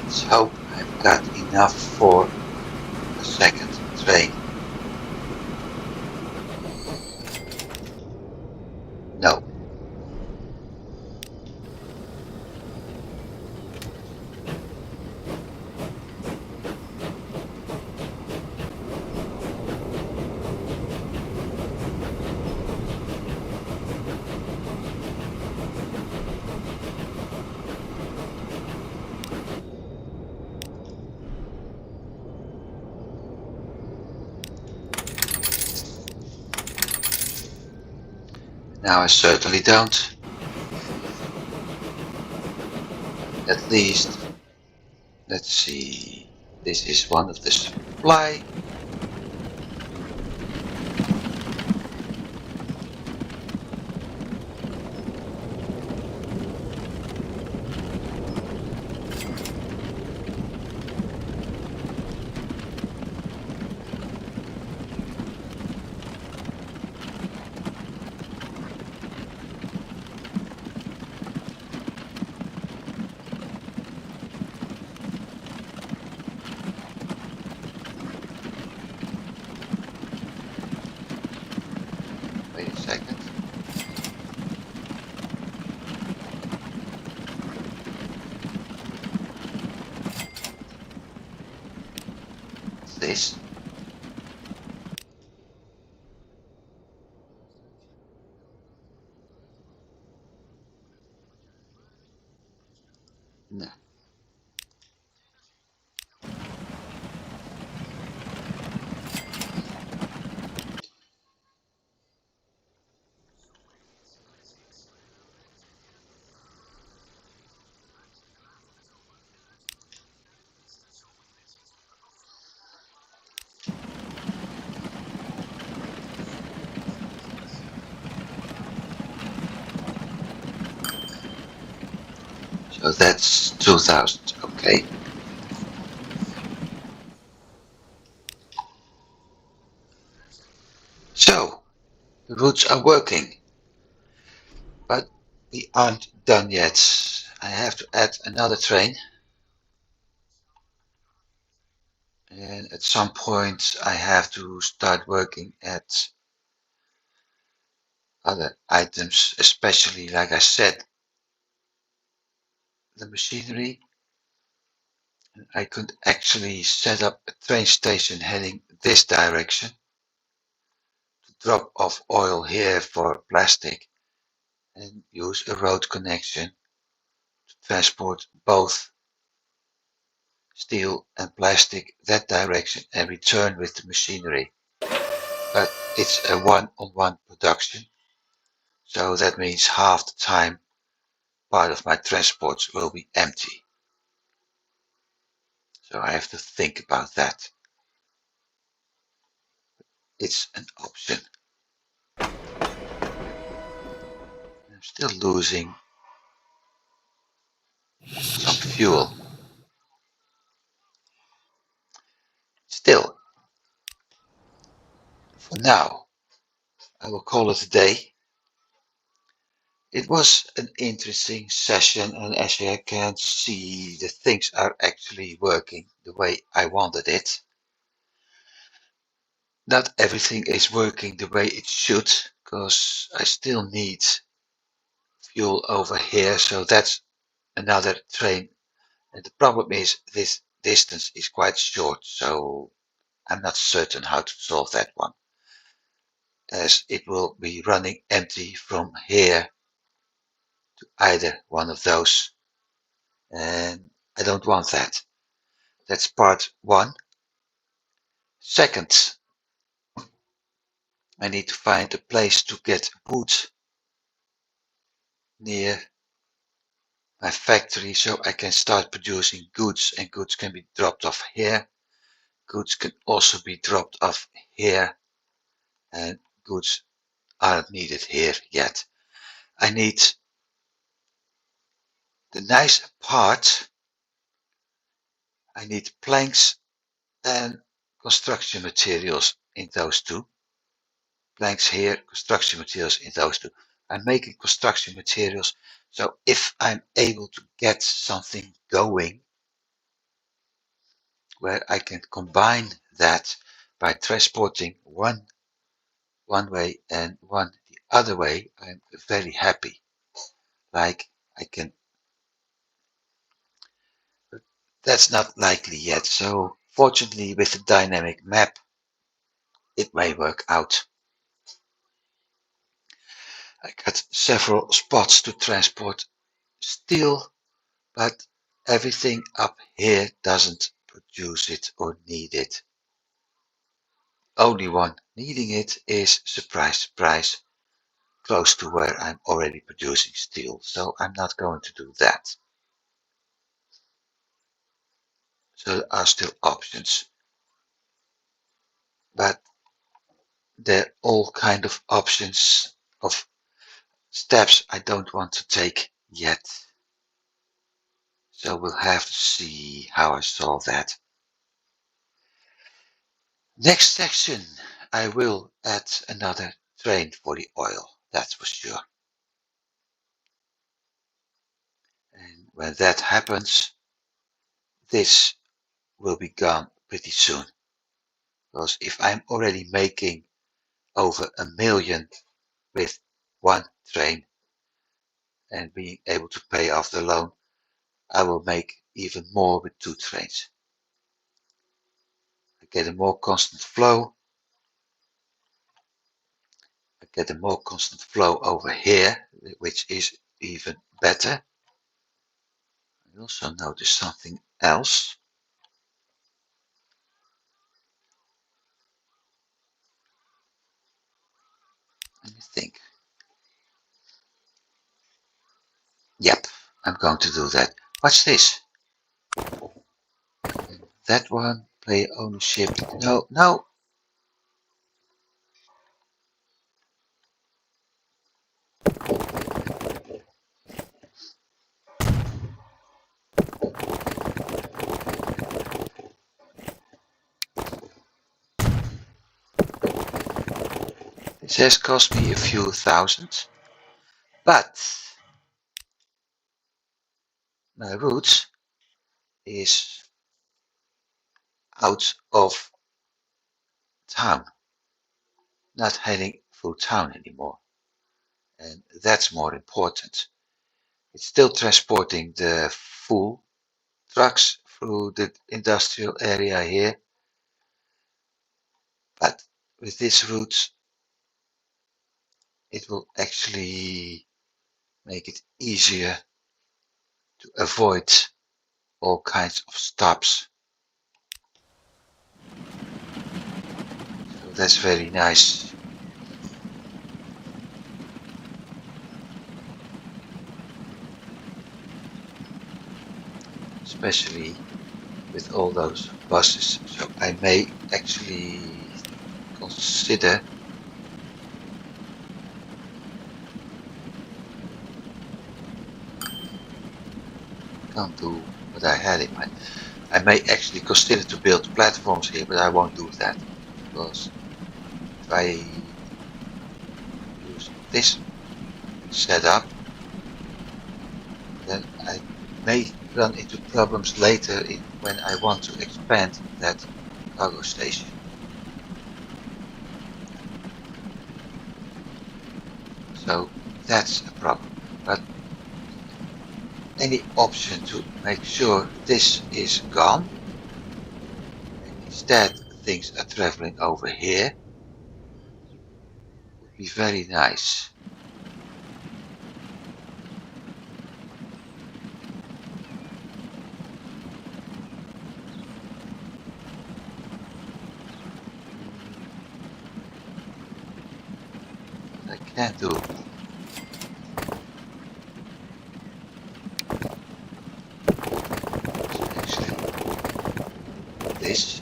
Let's hope I've got enough for a second train. No. Now I certainly don't. At least, let's see. This is one of the supply. Wait a second. What's this? No. So that's 2000. Okay. So the routes are working, but we aren't done yet. I have to add another train. And at some point I have to start working at other items, especially, like I said, the machinery. I could actually set up a train station heading this direction to drop off oil here for plastic and use a road connection to transport both steel and plastic that direction and return with the machinery. But it's a one-on-one production, so that means half the time part of my transports will be empty. So I have to think about that. It's an option. I'm still losing some fuel. Still, for now, I will call it a day. It was an interesting session, and as you can see, the things are actually working the way I wanted it. Not everything is working the way it should, because I still need fuel over here, so that's another train. And the problem is this distance is quite short, so I'm not certain how to solve that one, as it will be running empty from here to either one of those, and I don't want that. That's part one. Second, I need to find a place to get wood near my factory so I can start producing goods, and goods can be dropped off here. Goods can also be dropped off here, and goods aren't needed here yet. I need the nice part. I need planks and construction materials in those two. Planks here, construction materials in those two. I'm making construction materials, so if I'm able to get something going, where I can combine that by transporting one way and one the other way, I'm very happy. Like I can, but that's not likely yet. So fortunately with the dynamic map, it may work out. I got several spots to transport steel, but everything up here doesn't produce it or need it. Only one needing it is, surprise, surprise, close to where I'm already producing steel, so I'm not going to do that. So there are still options, but there are all kind of options of steps I don't want to take yet. So we'll have to see how I solve that. Next section, I will add another train for the oil, that's for sure. And when that happens, this will be gone pretty soon. Because if I'm already making over 1 million with one train and being able to pay off the loan, I will make even more with 2 trains. I get a more constant flow. I get a more constant flow over here, which is even better. I also notice something else. Let me think. Yep, I'm going to do that. What's this? That one, player ownership. No, no. This has cost me a few thousand, but my route is out of town, not heading through town anymore. And that's more important. It's still transporting the full trucks through the industrial area here, but with this route, it will actually make it easier to avoid all kinds of stops. So that's very nice. Especially with all those buses. So I may actually consider can't do what I had in mind. I may actually consider to build platforms here, but I won't do that because if I use this setup, then I may run into problems later when I want to expand that cargo station. So that's a problem. But any option to make sure this is gone, and instead things are traveling over here, would be very nice. What I can do is actually this.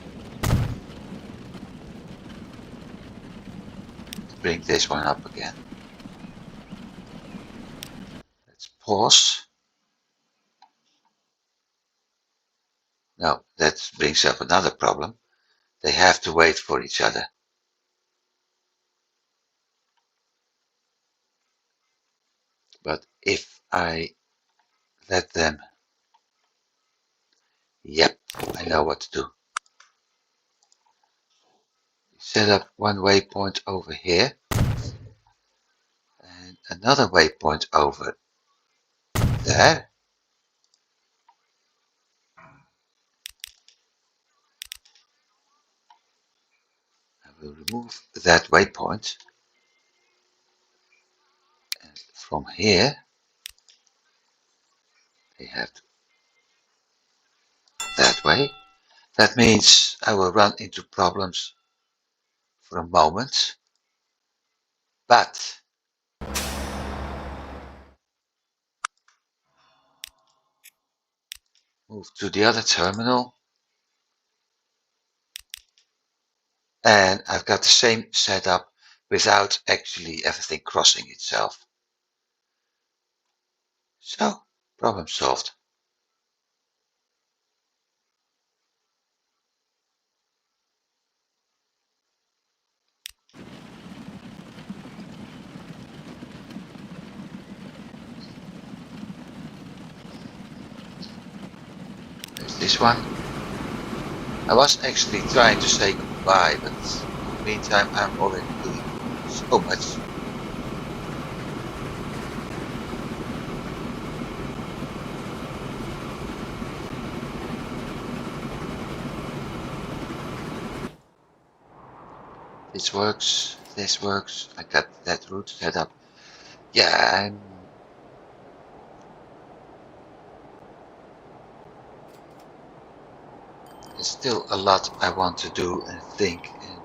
Bring this one up again. Let's pause. Now that brings up another problem. They have to wait for each other. But if I let them, yep, I know what to do. Set up one waypoint over here and another waypoint over there. I will remove that waypoint, and from here they have to that way. That means I will run into problems for a moment, but move to the other terminal and I've got the same setup without actually everything crossing itself. So, problem solved. There's this one. I was actually trying to say goodbye, but in the meantime I'm already doing so much. This works, I got that route set up. Yeah, there's still a lot I want to do and think. And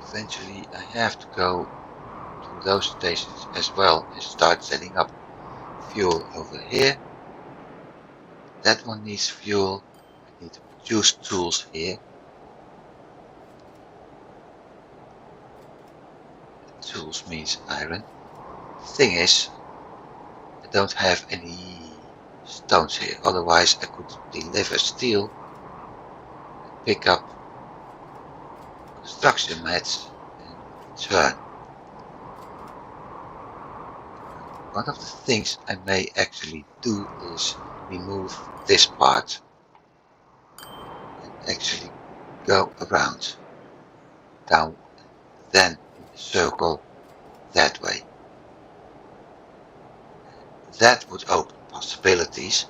eventually I have to go to those stations as well and start setting up fuel over here. That one needs fuel. I need to produce tools here. Tools means iron. The thing is, I don't have any stones here, otherwise I could deliver steel and pick up construction mats and return. One of the things I may actually do is remove this part and actually go around, down, then in a circle that way. That would open possibilities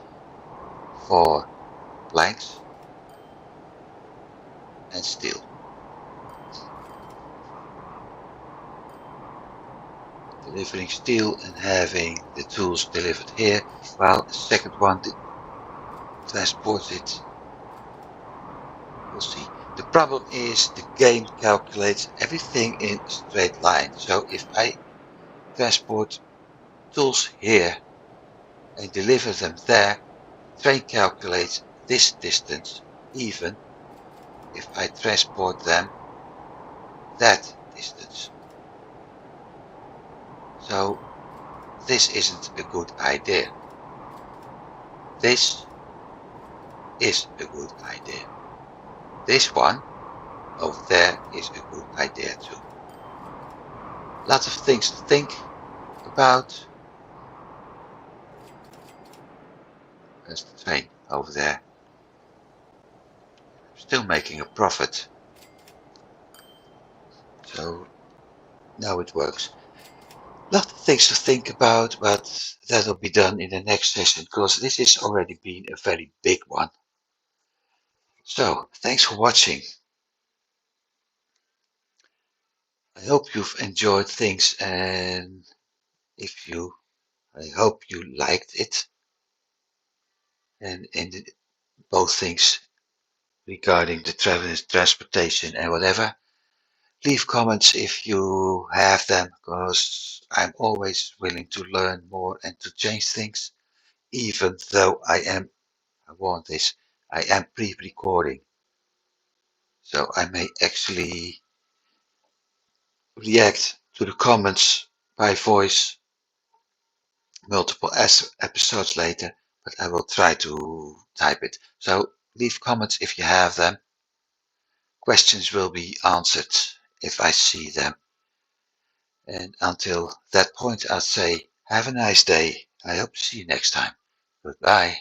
for planks and steel. Delivering steel and having the tools delivered here, while the second one transports it. We'll see. The problem is the game calculates everything in a straight line. So if I transport tools here and deliver them there, the train calculates this distance even if I transport them that distance. So this isn't a good idea. This is a good idea. This one over there is a good idea too. Lots of things to think about. There's the train over there. Still making a profit. So now it works. Lots of things to think about, but that'll be done in the next session because this has already been a very big one. So thanks for watching. I hope you've enjoyed things and I hope you liked it. And both things regarding the transportation and whatever. Leave comments if you have them, because I'm always willing to learn more and to change things, even though I warn this, I am pre-recording. So I may actually react to the comments by voice multiple episodes later, but I will try to type it. So leave comments if you have them. Questions will be answered if I see them. And until that point, I'd say have a nice day. I hope to see you next time. Goodbye.